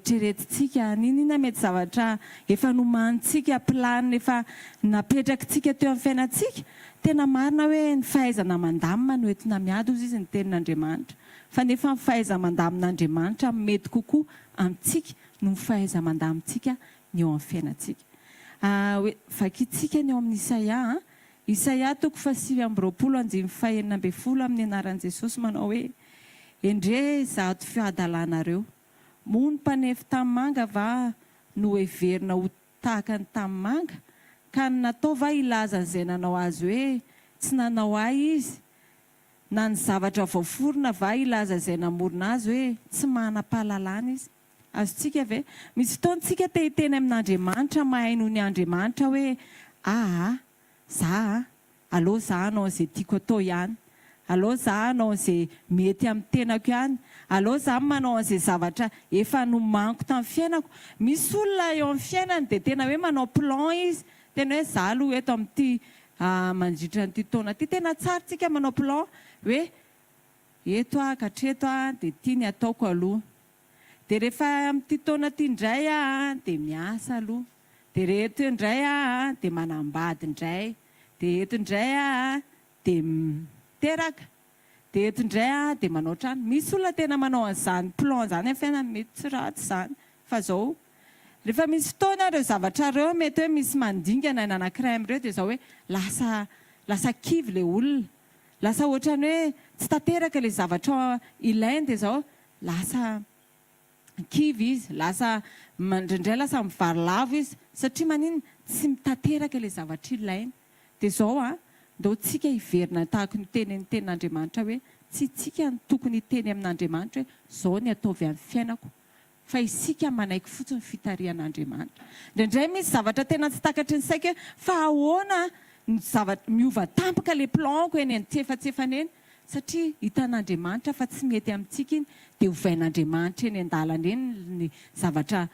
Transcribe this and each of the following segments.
eritreretintsika ninina mety zavatra efa nomanitsika planina efa napetrakintsika teo amin'ny fiainantsika tena marina hoe ny fahaizana mandamina no entina miady ozy izy ny tenin'Andriamanitra fa nefa ny fahaiza mandamin'Andriamanitra mety kokoa amintsika no ny fahaiza mandamintsika ny eo amin'ny fiainantsika vakitsika ny eo amin'ny Isaia toko 7:20 amin'ny anaran'i Jesosy manao hoe endre zato fiadalanareo moa ny mpanefy tanimanga va no heverina ho tahaka ny tanimanga ka natao va ilaza izay nanao azy hoe tsy nanao ahy izy na ny zavatra voaforona va ilaza izay namorona azy hoe tsy manam-pahalalana izy azotsika ve misy fotoantsika te hiteny amin'Andriamanitra mahay noho ny Andriamanitra hoe za allo za hanao izay tiako atao ihany allo za hanao izay mety amin'ny tenako ihany allo za manao an'izay zavatra efa nomanko tamin'ny fiainako misy olona eo amin'ny fiainany dia tena hoe manao plan izy tena hoe za aloha eto amin'ity mandritra n'ity taona ity tena tsara tsika manao plan hoe eto katreto dia ity ny ataoko aloha dia rehefa amin'ity taona ity indray dia miasa aloha dia reheto indray dia manambady indray dia eto indray dia teraka dia eto indray dia manao trano misy olona tena manao an'izany plan izany amin'ny fiainany mety tsy ratsy izany fa zao rehefa misy fotoana ireo zavatra ireo mety hoe misy mandingana ny anankiray amin'ireo dia zao hoe lasa kivy ilay olona lasa ohatrany hoe tsy tanteraka ilay zavatra ilainy dia zao lasa kivy izy lasa indraindray lasa mivarilavo izy satria manino tsy mitanteraka ilay zavatra ilainy dia zao ndao tsika hiverina tahaka ny tenin'Andriamanitra hoe tsy tsika tokony hiteny amin'Andriamanitra hoe zao ny ataovy amin'ny fiainako fa isika manaiky fotsiny fitarian'Andriamanitra indraindray misy zavatra tena tsy takatry ny saika fa ahoana miova tampaka ilay planko eny antsefatsefana eny satria hitan'Andriamanitra fa tsy mety amintsika iny dia hovain'Andriamanitra eny an-dalana eny ny zavatra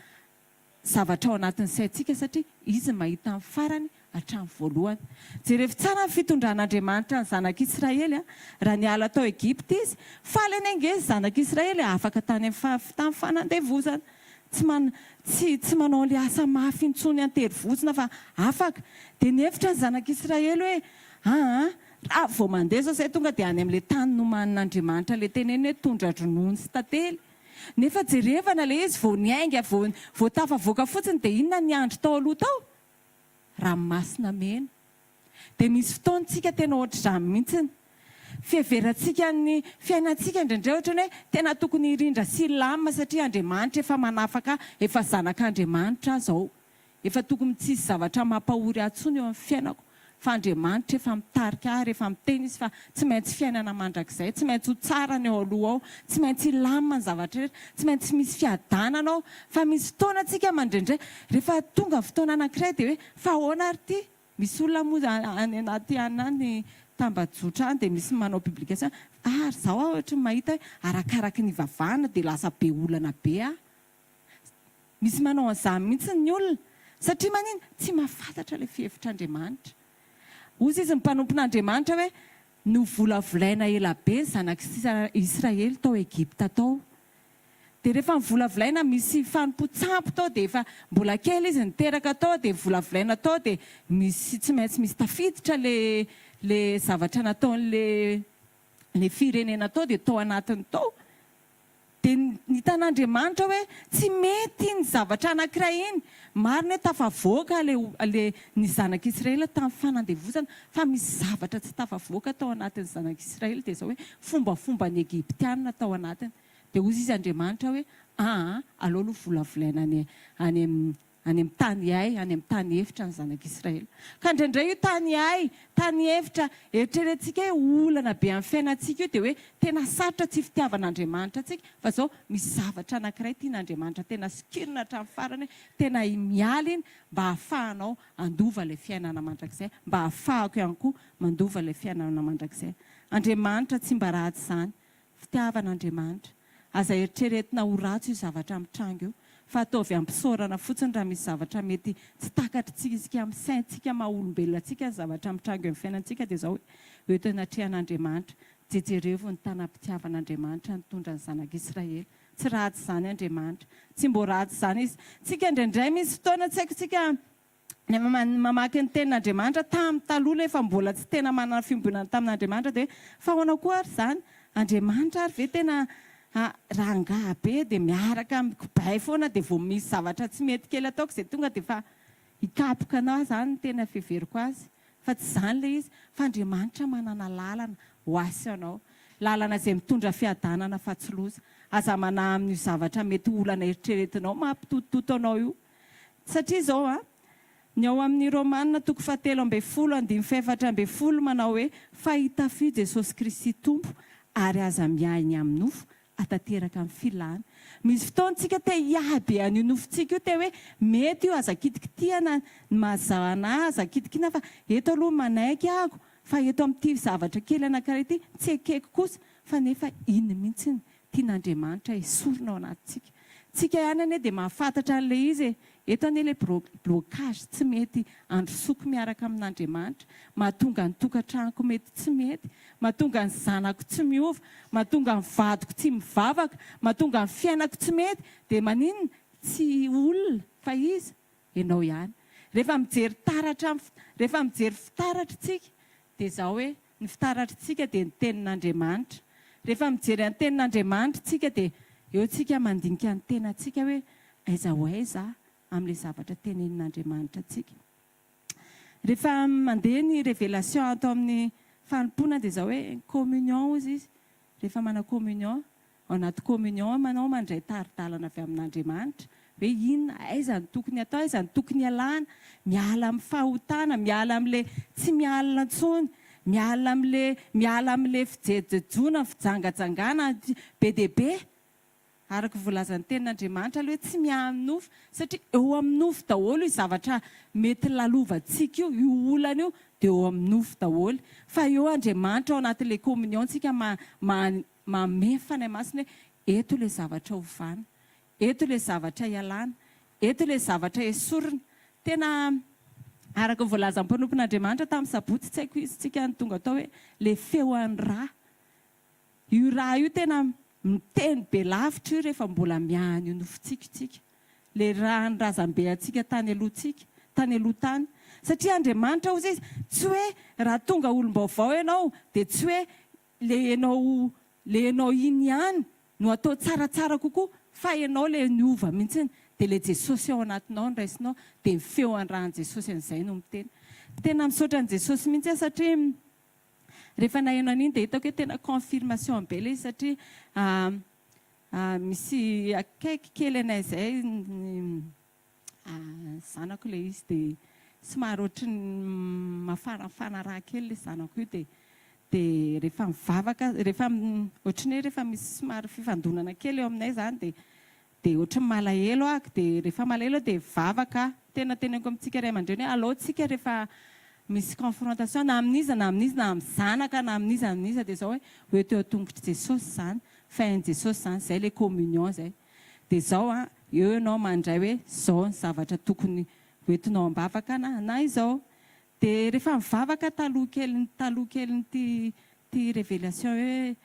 ao anatin'ny saintsika satria izy mahita amin'ny farany hatramin'ny voalohany jerevy tsara ny fitondran'Andriamanitra ny zanak'Israely raha niala tao Egipta izy faly eny ange zanak'Israely afaka tany amin'ny fanandevozana tsy manao ilay asa mafy intsony anterivozina fa afaka dia nefitra ny zanak'Israely hoe vao mandeha zao izay tonga dia any amin'ilay tany nomanin'Andriamanitra ilay teneny hoe tondra ronono sy tantely nefa jerevana ilay izy vao niainga vao tafavoaka fotsiny dia inona ny andro tao aloha tao ranomasina mena dia misy fotoantsika tena ohatr'izany mihitsiny fiheverantsika ny fiainantsika indraindray ohatrany hoe tena tokony hirindra sy lamina satria Andriamanitra efa manafaka efa zanak'Andriamanitra zao efa tokony tsisy zavatra mampahory atsony eo amin'ny fiainako fa Andriamanitra efa mitarika ary efa miteny izy fa tsy maintsy fiainana mandrakizay tsy maintsy ho tsara ny eo aloha ao tsy maintsy lamina ny zavatra rehetra tsy maintsy misy fiadanana ao fa misy fotoana antsika mandraindray rehefa tonga fotoana anankiray dia hoe fa ahoana ary ity misy olona moa any anaty any tambajotra any dia misy manao publication ary zao ohatra mahita hoe arakaraky ny vavahana dia lasa be olana be misy manao an'izany mihitsy ny olona satria manino tsy mahafantatra ilay fihevitr'Andriamanitra ozy izy ny mpanompon'Andriamanitra hoe novolavolaina ela be ny zanak'Israely tao Egipta tao dia rehefa mivolavolaina misy fanompo-tsampo tao dia efa mbola kely izy niteraka tao dia volavolaina tao dia misy tsy maintsy misy tafiditra le zavatra nataon'le firenena tao dia tao anatiny tao dia hitan'Andriamanitra hoe tsy mety ny zavatra anankiray iny marina hoe tafavoaka ny zanak'Israely tamin'ny fanandevozana fa misy zavatra tsy tafavoaka tao anatin'ny zanak'Israely dia zao hoe fombafomba ny Egiptianina tao anatiny dia ozy izy Andriamanitra hoe aleo aloha volavolaina any amin'ny tany iay any amin'ny tany efitra ny zanak'Israely ka indraindray io tany efitra eritreretintsika hoe olana be amin'ny fiainantsika io dia hoe tena sarotra tsy fitiavan'Andriamanitra antsika fa zao misy zavatra anankiray tian'Andriamanitra tena sikirina hatramin'ny farany hoe tena miala iny mba hahafahanao andova ilay fiainana mandrakizay mba hahafahako ihany koa mandova ilay fiainana mandrakizay Andriamanitra tsy mba ratsy izany fitiavan'Andriamanitra aza eritreretina ho ratsy io zavatra amin'ny trango io fa ataovy ampisaorana fotsiny raha misy zavatra mety tsy takatritsika amin'ny saintsika maha-olombelona antsika ny zavatra mitrango amin'ny fiainantsika dia zao hoe tena trehan'Andriamanitra jejerevo ny tanam-pitiavan'Andriamanitra nitondra ny zanak'Israely tsy ratsy izany Andriamanitra, tsy mbo ratsy izany izy. Tsika indraindray misy fotoana tsy haiko tsika mamaky ny tenin'Andriamanitra tamin'ny taloha efa mbola tsy tena manana fiambonana tamin'Andriamanitra dia fa ahoana koa ary izany Andriamanitra ary ve tena rangaha be dia miaraka mikibay foana dia vao misy zavatra tsy mety kely ataoko izay tonga dia fa hikapoka anao izany no tena fiheveriko azy. Fa tsy izany ilay izy fa Andriamanitra manana lalana ho asy anao, lalana izay mitondra fiadanana fa tsy loza. Aza manahy amin'ny zavatra mety olana eritreretinao mampitototo anao io. Satria izao ny ao amin'ny Romanina 7:14-7 manao hoe fahita fy Jesosy Kristy tompo ary aza miainy amin'ny nofo atateraka amin'ny filana. Misy fotoantsika te hiaby an'io nofontsika io te hoe mety io aza kitikitihana mazana aza kitikina fa eto aloha manaiky ahako fa eto amin'ity zavatra kely anankiray ity tsy ekeko kosa fa nefa iny mihitsy tian'Andriamanitra esorina ao anatintsika. Tsika ihany anie dia mahafantatra an'ilay izy eto anie ilay blocage tsy mety androsoko miaraka amin'Andriamanitra, mahatonga ny tokantranoko mety tsy mety, mahatonga ny zanako tsy miova, mahatonga ny vadiko tsy mivavaka, mahatonga ny fiainako tsy mety dia maninona tsy olona fa izy ianao ihany. Rehefa mijery fitaratra tsika dia izao hoe ny fitaratra tsika dia ny tenin'Andriamanitra. Rehefa mijery ny tenin'Andriamanitra tsika dia eo tsika mandinika ny tenantsika hoe aiza ho aiza amin'ilay zavatra tenenin'Andriamanitra tsika. Rehefa mandeha ny révélation atao amin'ny fanompoana dia izao hoe communion ozy izy. Rehefa manao communion, ao anaty communion manao mandray taridalana avy amin'Andriamanitra hoe inona aiza ny tokony atao, aiza ny tokony ialana, miala amin'ny fahotana, miala amin'ilay tsy mialina intsony, miala amin'ilay fijejejona, fijangajangana be dia be. Araka voalazan'ny tenin'Andriamanitra aloha hoe tsy miaha amin'ny nofo satria eo amin'ny nofo daholo io zavatra mety lalovantsika io olana io dia eo amin'ny nofo daholo. Fa eo Andriamanitra ao anatin'ilay communion tsika manome fanahy masina hoe eto ilay zavatra ovana, eto ilay zavatra ialana, eto ilay zavatra esorina. Tena araka voalazan'ny mpanompon'Andriamanitra tamin'ny sabotsy tsy haiko izy tsika ny tonga atao hoe ilay feoan'ny rà. Io rà io tena miteny be lavitra io rehefa mbola miahany io nofontsika. Ilay rà ny razambe antsika tany alohantsika, tany aloha tany. Satria Andriamanitra ozy izy tsy hoe raha tonga olom-baovao ianao dia tsy hoe le ianao iny ihany no atao tsaratsara kokoa fa ianao ilay niova mihitsy dia ilay Jesosy ao anatinao no raisinao dia ny feoan'ny ràny Jesosy an'izay no miteny. Tena misaotra ny Jesosy mihitsy satria rehefa naheno an'iny dia hitako hoe tena confirmation be ilay izy satria misy akaiky kely anay izay zanako ilay izy dia somary ohatry ny mafanafana raha kely ilay zanako io dia rehefa mivavaka rehefa ohatry ny hoe rehefa misy somary fifandonana kely eo aminay izany dia ohatry ny malahelo ahako dia rehefa malahelo dia vavaka tena teneniko amintsika ray aman-dreny hoe allo tsika rehefa misy confrontation na amin'iza na amin'ny zanaka na amin'iza dia izao hoe teo tongotra Jesosy izany fa hain'i Jesosy izany izay ilay communion izay dia izao eo ianao mandray hoe izao ny zavatra tokony hoentinao am-bavaka na izao. Dia rehefa mivavaka taloha kely ty révélation hoe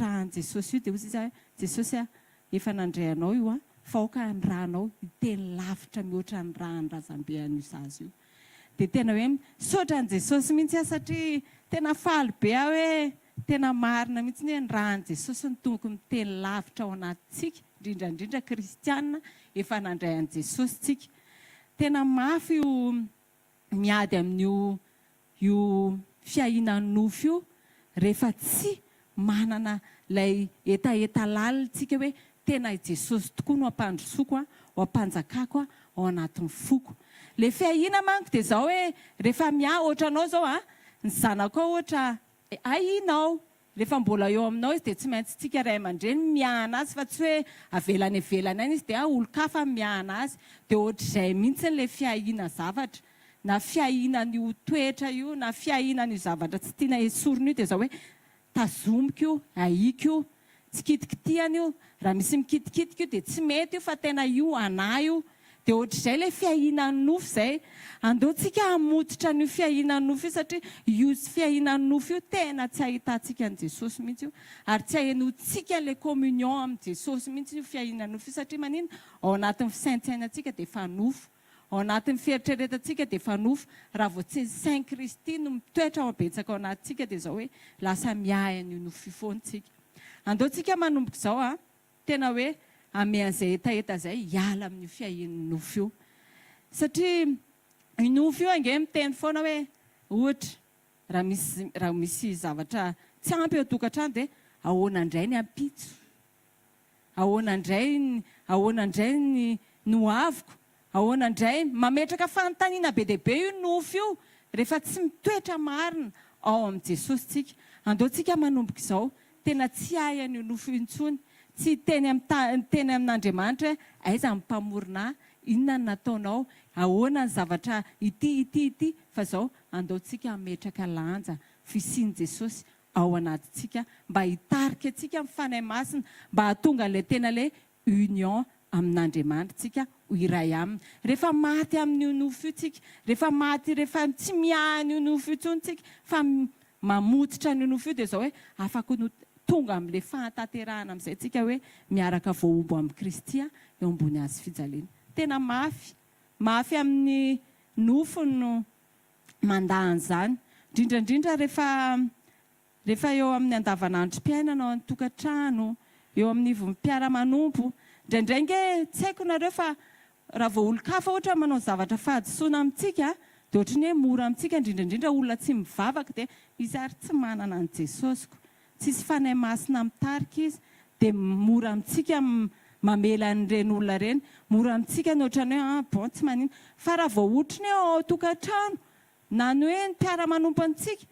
rahan'i Jesosy io dia ozy izy Jesosy efa nandray anao io fa aoka ny rahanao teny lavitra mihoatra ny rahan'ny razambe an'io zazy io. Dia tena hoe misaotra ny Jesosy mihitsy satria tena faly be hoe tena marina mihitsy hoe ny rahan'i Jesosy ny tokony teny lavitra ao anatintsika indrindra kristianina efa nandray an'i Jesosy tsika. Tena mafy io miady amin'io fiahinan'ny nofo io rehefa tsy manana ilay etaeta lalitsika hoe tena i Jesosy tokoa no ampandrosoko ho ampanjakako ao anatin'ny foko. Ilay fiahina manko dia izao hoe rehefa miaha ohatra anao izao ny zanako ao ohatra ahinao rehefa mbola eo aminao izy dia tsy maintsy tsika ray aman-dreny miahana azy fa tsy hoe avelany any izy dia olo-kafa miahana azy dia ohatr'izay mihitsy n'ilay fiahina zavatra na fiahinan'io toetra io na fiahinan'io zavatra tsy tiana esorina io dia izao hoe tazomiko io, ahiko io, tsy kitikitihana io, raha misy mikitikitika io dia tsy mety io fa tena io anahy io dia ohatr'izay ilay fiahinan'ny nofo izay andeontsika hamototra ny fiahinan'ny nofo io satria io fiahinan'ny nofo io tena tsy ahitantsika ny Jesosy mihitsy io ary tsy hahenontsika ilay communion amin'ny Jesosy mihitsy io fiahinan'ny nofo io satria manina ao anatin'ny fisaintsainantsika dia efa nofo ao anatin'ny fieritreretantsika dia efa nofo raha vao tsy Saint Kristy no mitoetra ao abetsaka ao anatintsika dia izao hoe lasa miahin'io nofo io foantsika andeontsika manomboka izao tena hoe ame an'izay etaeta izay hiala amin'io fiahin'ny nofo io satria io nofo io ange miteny foana hoe ohatra raha misy zavatra tsy ampy eo an-tokantrano dia ahoana indray ny ampitso ahoana indray ny noaviko ahoana indray mametraka fanontaniana be dia be io nofo io rehefa tsy mitoetra marina ao amin'i Jesosy tsika andeontsika manomboka izao tena tsy ahian'io nofo io intsony tsy teny amin'Andriamanitra hoe aiza mpamorona inona ny nataonao ahoana ny zavatra ity fa izao andeontsika hametraka lanja fisian'i Jesosy ao anatintsika mba hitarika antsika mifanahy masina mba hahatonga ilay tena ilay union amin'Andriamanitra tsika ho iray aminy rehefa maty amin'io nofo io tsika rehefa tsy miahan'io nofo io intsony tsika fa mamototra n'io nofo io dia izao hoe afaka tonga amin'ilay fahantanterahana amin'izay tsika hoe miaraka voaombo amin'ny Kristy eo ambony hazo fijaliana tena mafy amin'ny nofo no mandahan'izany indrindrandrindra rehefa eo amin'ny andavanandrom-piainana ao amin'ny tokantrano eo amin'ny vompiara-manompo indraindray nge tsy haiko nareo fa raha vao olo-kafa ohatra manao zavatra fahadisoana amintsika dia ohatrany hoe mora amintsika indrindrandrindra olona tsy mivavaka dia izy ary tsy manana ny Jesosiko tsisy fanahy masina mitarika izy dia mora amintsika mamela an'ireny olona ireny mora amintsika ny ohatrany hoe bon tsy manina fa raha vao ohatrany hoe ao tokantrano na ny hoe ny mpiara-manompo antsika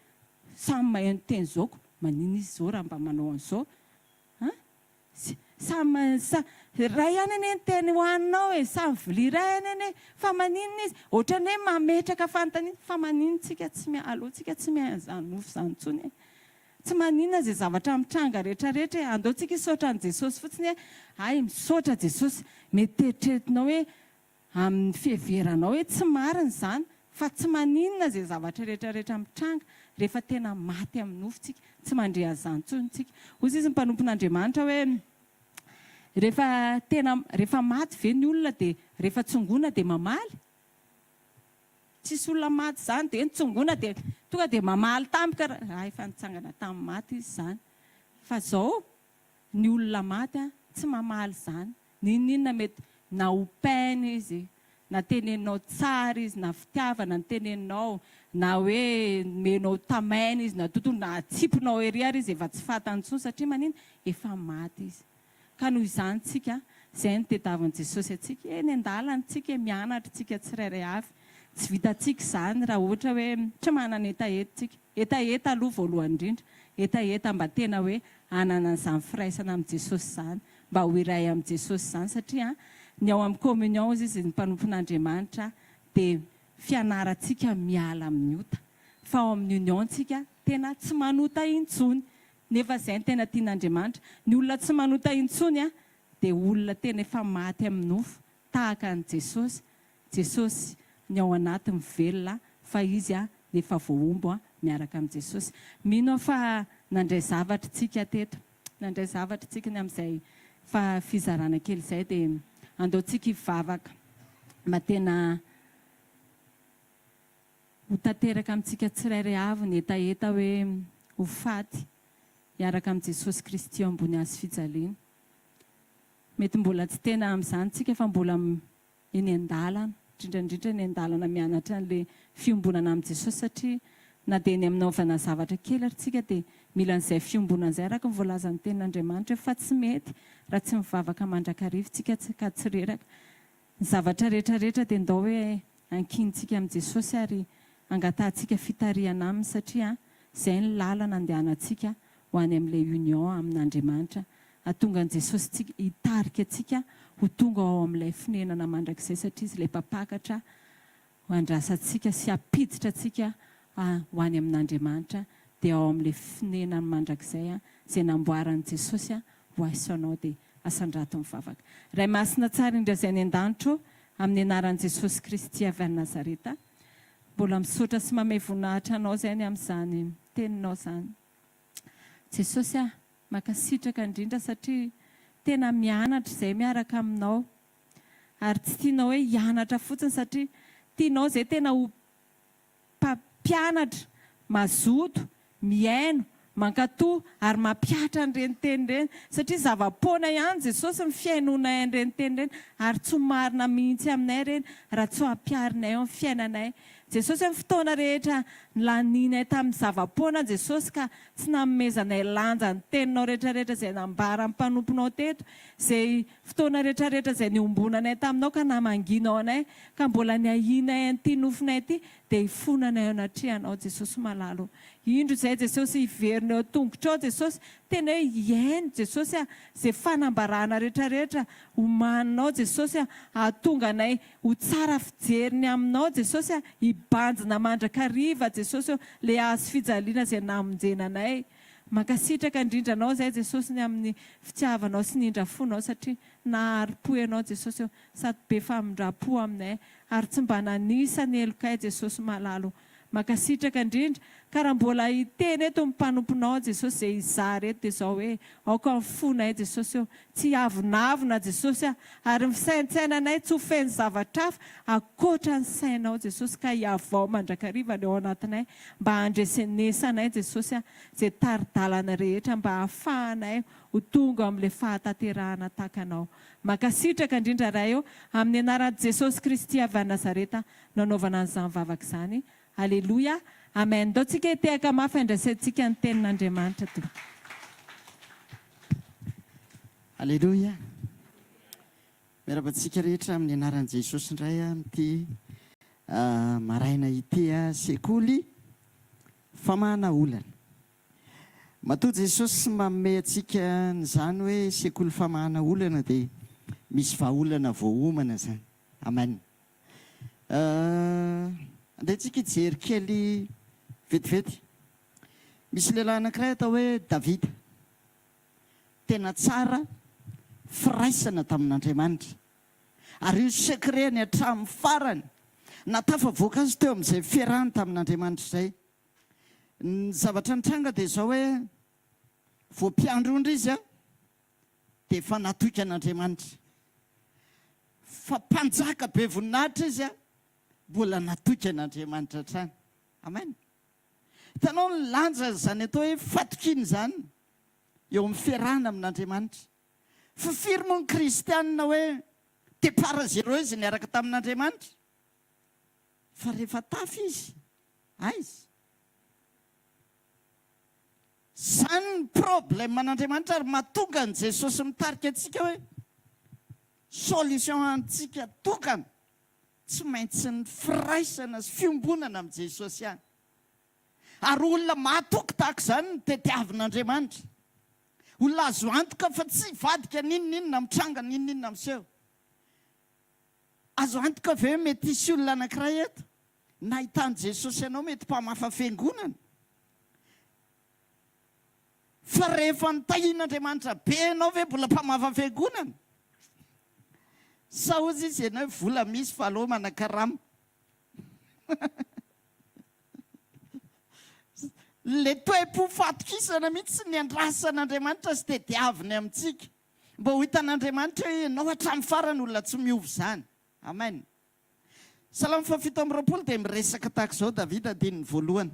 samy maheno teny zaoko manina izy izao raha mba manao an'izao ray ihany ane ny teny hoaninao e samy vilia ray ihany ane fa maninona izy ohatrany hoe mametraka fanontaniana fa maninontsika tsy alohantsika tsy mihay an'izany nofo izany intsony tsy maninona izay zavatra mitranga rehetrarehetra andeontsika hisaotra an'i Jesosy fotsiny hoe ay misaotra Jesosy mety eritreretinao hoe amin'ny fiheveranao hoe tsy marina izany fa tsy maninona izay zavatra rehetrarehetra mitranga rehefa tena maty amin'ny nofotsika tsy mandre an'izany intsony tsika hozy izy ny mpanompon'Andriamanitra hoe rehefa maty ve ny olona dia rehefa tsongona dia mamaly tsisy olona maty izany dia nitsongona dia tonga dia mamaly tampoka efa nitsangana tamin'ny maty izy izany fa izao ny olona maty tsy mamaly izany ninona mety na hopaina izy na teneninao tsara izy na fitiavana ny teneninao na hoe menao tamaina izy na tontolo na atsipinao ery ary izy efa tsy fantany intsony satria manina efa maty izy ka noho izany tsika izay ny tediavin'i Jesosy atsika eny an-dalana tsika mianatra tsika tsirairay avy tsy vitantsika izany raha ohatra hoe tsy manana etaeta aloha voalohany indrindra etaeta mba tena hoe hanana an'izany firaisana amin'i Jesosy izany mba ho iray amin'i Jesosy izany satria ny ao amin'ny communion izy ny mpanompon'Andriamanitra dia fianarantsika miala amin'ny ota fa ao amin'ny union tsika tena tsy manota intsony nefa izay ny tena tian'Andriamanitra ny olona tsy manota intsony dia olona tena efa maty amin'ny nofo tahaka an'i Jesosy ny ao anaty mivelona fa izy efa voaombo miaraka amin'i Jesosy mino fa nandray zavatra tsika teto nandray zavatra tsika ny amin'izay fa fizarana kely izay dia andeontsika hivavaka mba tena ho tanteraka amintsika tsirairay avy ny etaeta hoe ho faty hiaraka amin'i Jesosy Kristy eo ambony hazo fijaliana mety mbola tsy tena amin'izany tsika fa mbola eny an-dalana indrindrandrindra eny an-dalana mianatra an'ilay fiombonana amin'i Jesosy satria na dia ny aminaovana zavatra kely ary tsika dia mila an'izay fiombonana izay araka ny voalazan'ny tenin'Andriamanitra fa tsy mety raha tsy mivavaka mandrakarivo tsika ka tsy reraka ny zavatra rehetrarehetra dia ndao hoe ankinitsika amin'i Jesosy ary angatantsika fitariana aminy satria izay ny lalana andehanantsika ho any amin'ilay union amin'Andriamanitra atonga an'i Jesosy hitarika atsika ho tonga ao amin'ilay finenana mandrakizay satria izy ilay mpapakatra ho andrasantsika sy hampiditra atsika ho any amin'Andriamanitra dia ao amin'ilay finenana mandrakizay izay namboaran'i Jesosy ho aisanao dia asandrato mivavaka ray masina tsara indray izay ny an-danitro amin'ny anaran'i Jesosy Kristy avy any Nazareta. Mbola misaotra sy mamay voninahitra anao izay ny amin'izany teninao izany. Jesosy mankasitraka indrindra satria tena mianatra izay miaraka aminao. Ary tsy tianao hoe hianatra fotsiny satria tianao izay tena ho mpampianatra, mazoto, miaino, mankatoa ary mampiatra an'ireny teny ireny satria zava-poana ihany Jesosy ny fiainonay an'ireny teny ireny ary tsy marina mihitsy aminay ireny raha tsy hampiarinay amin'ny fiainanay. Jesosy amin'ny fotoana rehetra laninay tamin'ny zava-poana Jesosy ka tsy namezanay lanja ny teninao rehetrarehetra izay nambara amin'ny mpanomponao teto, izay fotoana rehetrarehetra izay niombonanay taminao ka namanginao anay ka mbola niahinay an'ity nofinay ity dia hifonanay anatrihanao Jesosy malalo. Indro izay Jesosy hiverinao tongotrao Jesosy tena hoe hiaino Jesosy izay fanambarana rehetrarehetra homaninao Jesosy ahatonga anay ho tsara fijeriny aminao Jesosy hibanjina mandrakariva Jesosy le azo fijaliana izay namonjenanay. Mankasitraka indrindra anao izay Jesosy ny amin'ny fitiavanao sy nindrafonao satria naharo-po ianao Jesosy sady be famindram-po aminay ary tsy mba nanisa ny elokay Jesosy malalo. Mankasitraka indrindra ka raha mbola hiteny eto ny mpanomponao Jesosy izay izary eto dia izao hoe aoka mifonay Jesosy tsy avinavina Jesosy ary ny fisaintsainanay tsy ho feno zavatra hafa akoatra ny sainao Jesosy ka hiavao mandrakariva ny ao anatinay mba handresenesanay Jesosy izay taridalana rehetra mba hahafahanay ho tonga amin'ilay fahatanterahana takanao. Mankasitraka indrindra raha eo amin'ny anaran'i Jesosy Kristy avy any Nazareta nanaovana an'izany vavaka izany. Alléluia. Amen. Ndao tsika hitehaka mafy andraisantsika ny tenin'Andriamanitra toy. Alléluia. Miarabantsika rehetra amin'ny anaran'i Jesosy indray amin'ity maraina ity sekoly famahana olana. Matoa Jesosy manome antsika n'izany hoe sekoly famahana olana dia misy vahaolana voahomana zany. Amen. Andehantsika hijery kely vetivety. Misy lehilahy anankiray atao hoe Davida. Tena tsara, firaisana tamin'Andriamanitra. Ary io sekreny hatramin'ny farany. Natafavoaka azy teo amin'izay fiarahany tamin'Andriamanitra izay. Ny zavatra nitranga dia izao hoe voampiandro indray izy dia efa natoika an'Andriamanitra. Fa mpanjaka be voninahitra izy mbola natoika an'Andriamanitra hatrany. Amen. Hitanao ny lanja izany atao hoe fatokiny izany eo amin'ny fiarahana amin'Andriamanitra. Fa firy moa ny kristianina hoe départ zéro izy niaraka tamin'Andriamanitra. Fa rehefa tafy izy, aiza. Izany ny problème an'Andriamanitra ary mahatonga an' Jesosy mitarika antsika hoe solution antsika tokana tsy maintsy ny firaisana sy fiombonana amin'ny Jesosy ihany. Ary olona mahatoky tahaka izany ny tetiavin'Andriamanitra. Olona azo antoka fa tsy vadika ninon'inona mitranga ninon'inona miseho. Azo antoka ve mety hisy olona anankiray eto nahitany Jesosy ianao mety mpamafa fiangonana. Fa rehefa nitahian'Andriamanitra be ianao ve mbola mpamafa fiangonana? Sa ozy izy ianao vola misy fa aloha manan-karama. Le toe-po fatokisana mihitsy ny andrasan'Andriamanitra sy tediaviny amintsika. Mba ho hitan'Andriamanitra hoe ianao hatramin'ny farany olona tsy miova izany. Amen. Salamo 7:20 dia miresaka tahaka izao Davida andininy voalohany.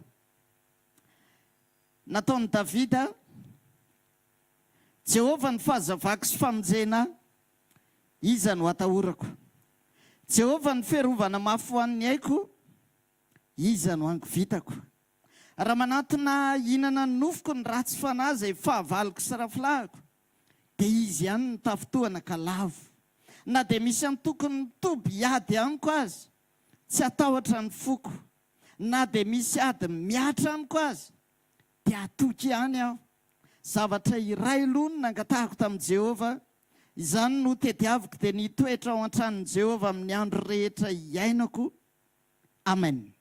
Nataony Davida, Jehovah ny fahazavako sy famonjena, iza no atahorako. Jehovah ny fiarovana mafy ho an'ny aiko, iza no angovitako. Raha manatona hinana ny nofoko ny ratsy fanahy izay fahavaloko sy rafilahiko, dia izy ihany ny tafitohana ka lavo. Na dia misy antokony mitoby hiady amiko azy, tsy atahotra ny foko. Na dia misy ady miatra amiko azy, dia atoky ihany aho. Zavatra iray aloha no nangatahako tamin'i Jehovah, izany no tediaviko dia nitoetra ao an-tranon'i Jehovah amin'ny andro rehetra iainako. Amen.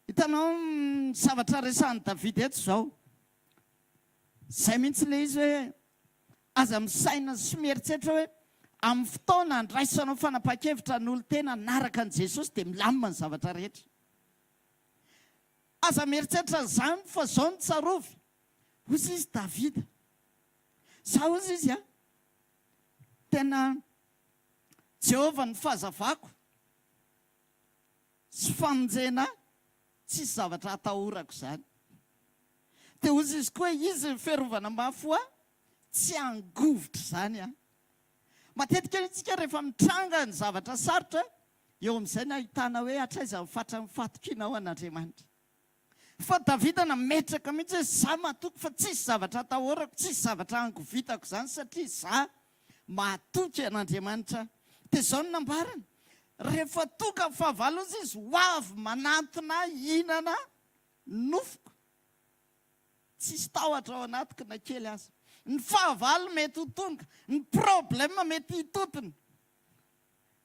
Hitanao ny zavatra resahan'i Davida eto izao. Izay mihitsy ilay izy hoe aza misaina sy mieritreritra hoe amin'ny fotoana andraisanao fanapa-kevitra n'olo tena naraka an' Jesosy dia milamina ny zavatra rehetra. Aza mieritreritra izany fa zao ny tsarovy. Hozy izy Davida. Zao hozy izy tena Jehovah ny fahazavako sy famonjena tsisy zavatra atahorako izany. Dia hozy izy koa izy fiarovana mafy tsy angovotra izany matetika itsika rehefa mitranga ny zavatra sarotra eo amin'izay no ahitana hoe hatraiza mifatra mifatokianao an'Andriamanitra. Fa Davida nametraka mihitsy hoe za mahatoky fa tsisy zavatra atahorako, tsisy zavatra angovitako izany satria za mahatoky an'Andriamanitra. Dia zao no nambarana. Rehefa toka fahavalo izy ho avy manantona hinana nofoko. Tsisy tahotra ao anatiko na kely aza. Ny fahavalo mety ho tonga, ny problème mety hitotona.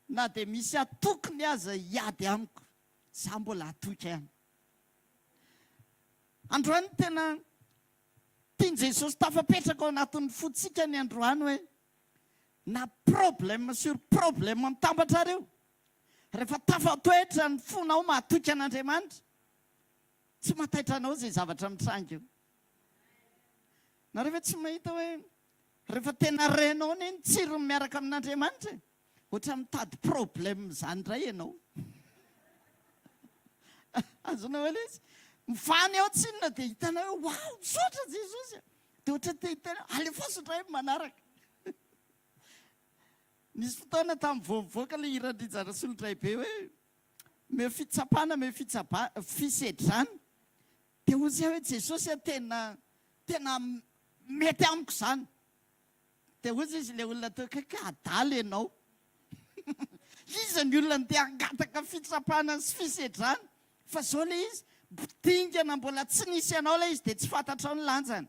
Na dia misy atokony aza hiady amiko, za mbola atoky ihany. Androany tena tian Jesosy tafapetraka ao anatin'ny fotsika ny androany hoe na problème sur problème mitambatra reo. Rehefa tafatoetra ny fonao mahatoky an'Andriamanitra, tsy mataitra anao izay zavatra mitranga eo. Na rehefa tsy mahita hoe rehefa tena renao ny tsirony miaraka amin'Andriamanitra, ohatra mitady problème izany indray ianao. Azonao ele izy mifany ao tsinona dia hitanao hoe wow, misaotra Jesosy. Dia ohatra te hitana alefaso indray manaraka. Nisy fotoana tamin'ny voavoaka ilay hirandry solotray be hoe me fitsapana me fisedrana. Dia hozy hoe Jesosy tena mety amiko izany. Dia hozy izy ilay olona teo kaiky adala ianao. Iza ny olona ny te hangataka fitsapana sy fisedrana. Fa zao ilay izy dingana mbola tsy nisy ianao ilay izy dia tsy fantatra ao ny lanjany.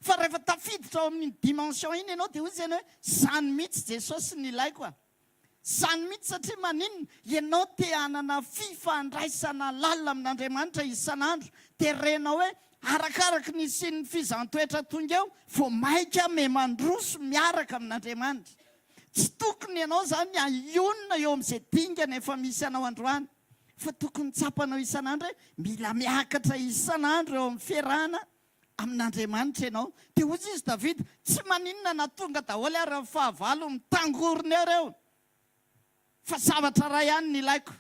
Fa rehefa tafiditra ao amin'ny dimension iny ianao dia hozy ianao hoe zany mihitsy Jesosy ny ilaiko. Zany mihitsy satria maninona ianao te hanana fifandraisana lalina amin'Andriamanitra isan'andro. Dia renao hoe arakaraka ny sy ny fizantoetra tonga eo vao maika memandroso miaraka amin'Andriamanitra. Tsy tokony ianao izany ahionina eo amin'izay dingana efa misy anao androany. Fa tokony tsapanao isan'andro hoe mila miakatra isan'andro eo amin'ny fiarahana amin'Andriamanitra ianao. Dia hozy izy Davida tsy maninona na tonga daholo ary amin'ny fahavalo mitangorona eo reo. Fa zavatra ray ihany ny ilaiko.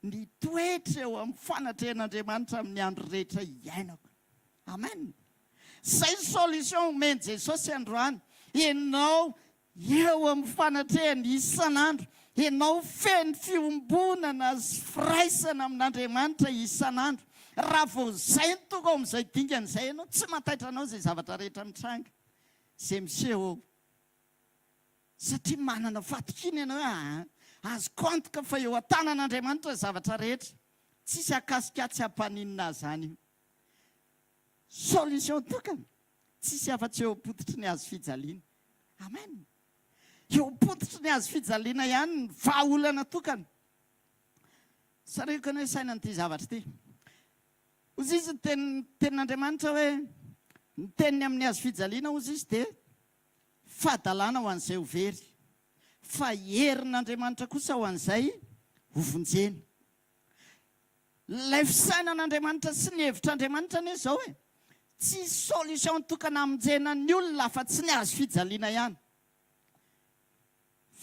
Ny toetra eo amin'ny fanatrehan'Andriamanitra amin'ny andro rehetra iainako. Amen. Zay solution omeny Jesosy androany. Ianao eo amin'ny fanatrehany isan'andro. Ianao feno fiombonana sy firaisana amin'Andriamanitra isan'andro. Raha vao zay ny tonga ao amin'izay dingana izay ianao tsy mataitra anao izay zavatra rehetra mitranga. Izay miseho satria manana fatokiny ianao hoe azoko antoka fa eo an-tanan'Andriamanitra zavatra rehetra. Tsisy akasika tsy hampaninina zany. Solution tokana. Tsisy afa-tsy eo am-pototry ny hazo fijaliana. Amen. Eo am-pototry ny hazo fijaliana ihany ny vahaolana tokana. Sareko ny hoe saina n'ity zavatra ity. Hozy izy tenin'Andriamanitra hoe ny teniny amin'ny hazo fijaliana hozy izy dia fahadalana ho an'izay ho very. Fa herin'Andriamanitra kosa ho an'izay hovonjena. Ilay fisainan'Andriamanitra sy ny hevitr'Andriamanitra anie izao hoe tsy solution tokana hamonjena ny olona fa tsy ny hazo fijaliana ihany.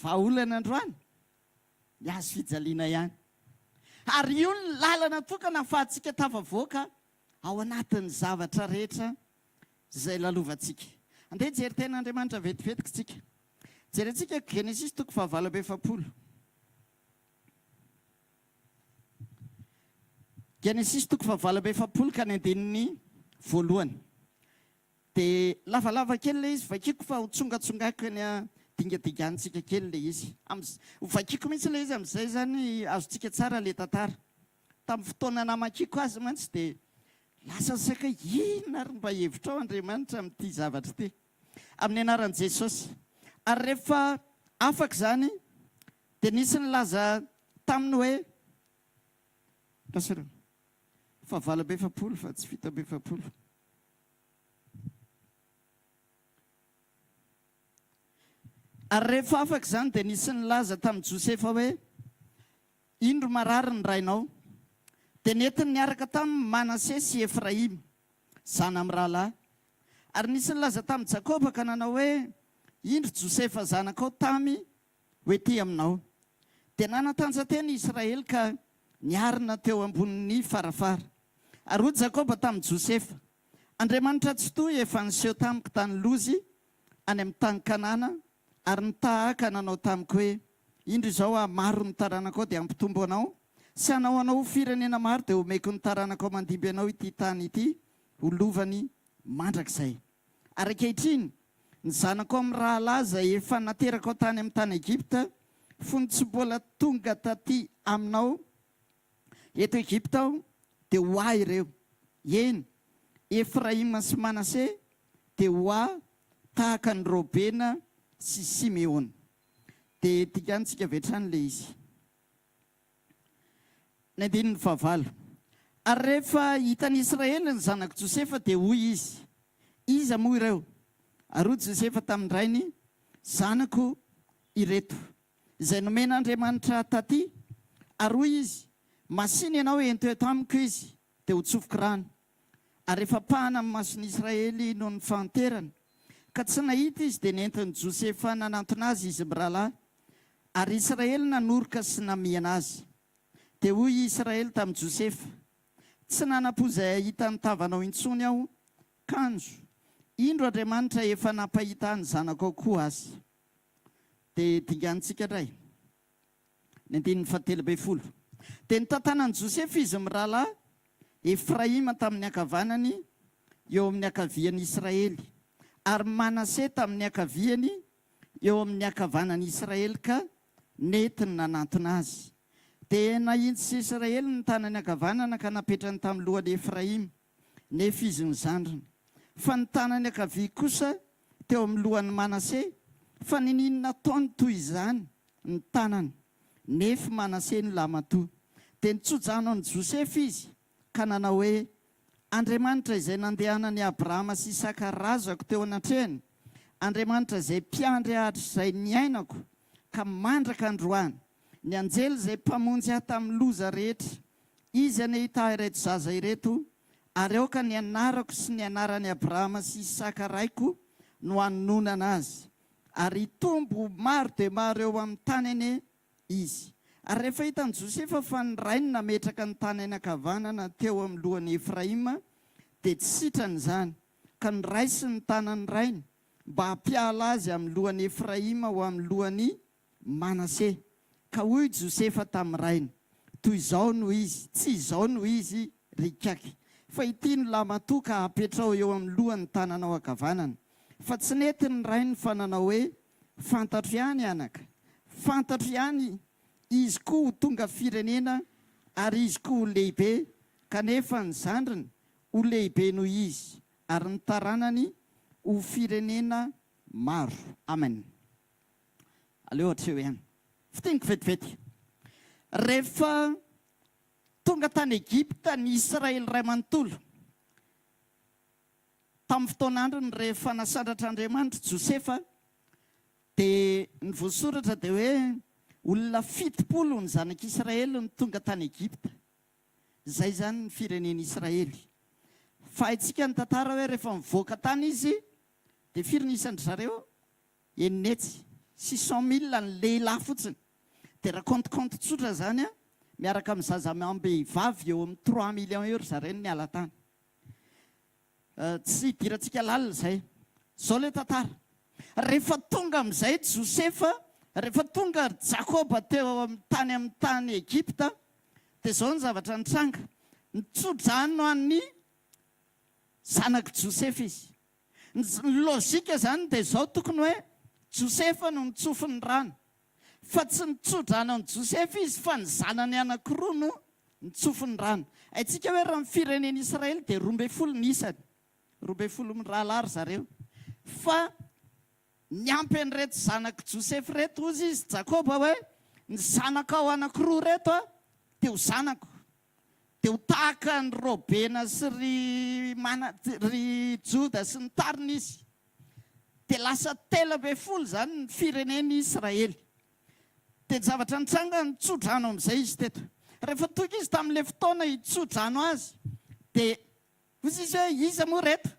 Vahaolana androany ny hazo fijaliana ihany. Ary io ny lalana tokana ahafahantsika tafavoaka ao anatin'ny zavatra rehetra izay lalovantsika. Andeha jery ten'Andriamanitra vetivetika tsika. Jerentsika Genesis toko 7:7. Genesis toko 7:7 ka ny andininy voalohany. Dia lavalava kely ilay izy vakiko fa ho tsongatsongako ny dingadingantsika kely ilay izy. Ho vakiko mihitsy ilay izy amin'izay zany azontsika tsara ilay tantara. Tamin'ny fotoana namakiko azy mantsy dia lasa saka inona ary mba hevitra ao Andriamanitra amin'ity zavatra ity. Amin'ny anaran'i Jesosy. Ary rehefa afaka izany dia nisy nilaza taminy hoe 7:7 fa tsy 7:7. ary rehefa afaka izany dia nisy ny laza tamin'i josefa hoe indro marary ny rainao dia nentiny niaraka tamin'ny manase sy efraima zana amin'ny rahalahy ary nisy ny laza tamin'i jakoba ka nanao hoe indro josefa zanakao tamy hoe ty aminao dia nanantanjateny israely ka niarina teo ambonin'ny farafara ary hoy jakoba tamin'i josefa andriamanitra tsy toy efa niseho tamiko tany lozy any amin'ny tany kanana ary ny tahaka nanao tamiko hoe indro izao maro ny taranakao dia ampitombo anao sy anao anao firenena maro dia omeko ny taranakao mandimby anao ity tany ity holovany mandrakizay ary ankehitriny ny zanako amin'ny rahalahy zay efa naterakao tany amin'ny tany Egipta fony tsy mbola tonga taty aminao eto Egipta aho dia ho ahy ireo eny Efraima sy Manase dia ho ahy tahaka ny Robena sy Simeona dia tikantsika vetrany le izy ny andininy fahavalo ary rehefa hitan'ny Israely ny zanako Josefa dia hoy izy iza moa ireo ary hoy Josefa tamin'ndrainy zanako ireto izay nomen'Andriamanitra taty ary hoy izy masiny ianao ento amiko izy dia ho tsofoka rano ary rehefa pahana amin'ny mason'ny Israely noho ny fanterana ka tsy nahita izy dia nentin'i Josefa nanantona azy izy mirahalahy ary Israely nanoroka sy namiana azy dia hoy Israely tamin'i Josefa tsy nanam-pozay hita nitavanao intsony aho kanjo indro Andriamanitra efa napahita ny zanako ao koa azy dia dingantsika indray ny andininy 17 dia nitantanan'i Josefa izy mirahalahy Efraima tamin'ny ankavanany eo amin'ny ankavian'ny Israely ary Manase tamin'ny ankaviany eo amin'ny ankavanany Israely ka netiny nanantona azy dia nahitsy Israely ny tanany ankavanana ka napetrany tamin'ny lohan'ny Efraima nefa izy ny zandriny fa ny tanany ankavia kosa teo amin'ny lohan'ny Manase fa ninona taony toy izany ny tanany nefa Manase ny lamatoa dia nitsojanao ny Josefa izy ka nanao hoe Andriamanitra izay nandehanany Abrahama sy Isaka razako teo anatrehany Andriamanitra izay mpiandry ahatra izay niainako ka mandraka androany ny anjely izay mpamonjy ahy tamin'ny loza rehetra izy ane hitahy ireto zaza ireto ary eo ka ny anarako sy ny anarany Abrahama sy Isaka raiko no hanonana azy ary tombo maro dia maro eo amin'ny tany ane izy ary rehefa hitan'i Josefa fa ny rainy nametraka ny tany any ankavanana teo amin'ny lohan'ny Efraima dia tsy sitrany izany ka ny raisy ny tanany rainy mba hampiala azy amin'ny lohan'ny Efraima ho amin'ny lohan'ny Manase ka hoy Josefa tamin'ny rainy toy izao no izy tsy izao no izy rikaky fa ity ny lamatoa ka hapetrao eo amin'ny lohan'ny tananao ankavanana fa tsy netiny rainy fa nanao hoe fantatro ihany anaka fantatro ihany izy koa ho tonga firenena ary izy koa ho lehibe kanefa ny zandriny ho lehibe noho izy ary ny taranany ho firenena maro amen aleo ohatra eo ihany fitiniko vetivety rehefa tonga tany Egipta ny Israely ray manontolo tamin'ny fotoan'androny rehefa nasandratr'Andriamanitra Josefa dia ny voasoratra dia hoe olona 70 ny zanak'Israely ny tonga tany Egipta izay zany ny fireneny Israely fa haitsika ny tantara hoe rehefa mivoaka tany izy dia firy nisandry zareo eninetsy 600,000 ny lehilahy fotsiny dia raha compte tsotra zany miaraka amin'ny zazamambehivavy eo amin'ny 3 millions euro zareo ny ala tany tsy hidirantsika lalina izay zao le tantara rehefa tonga amin'izay Josefa rehefa tonga Jakoba teo amin'ny tany Egipta dia zao ny zavatra nitranga nitsodrano an'ny zanako Josefa izy ny lozika zany dia zao tokony hoe Josefa no nitsofin'ny rano fa tsy nitsodrano an'i Josefa izy fa ny zanany anankiroa no nitsofin'ny rano haitsika hoe raha ny fireneny Israely dia 12 nisany 12 rahalahy zareo fa ny ampy an'ireto zanako Josefa reto ozy izy Jakoba hoe ny zanakao anankiroa reto dia ho zanako dia ho tahaka ny Robena sy ry Joda sy ny tariny izy dia lasa telo amby folo zany ny fireneny Israely. Dia ny zavatra nitranga nitsodrano amin'izay izy teto. Rehefa tonga izy tamin'ilay fotoana hitsodrano azy, dia hozy izy hoe iza moa reto?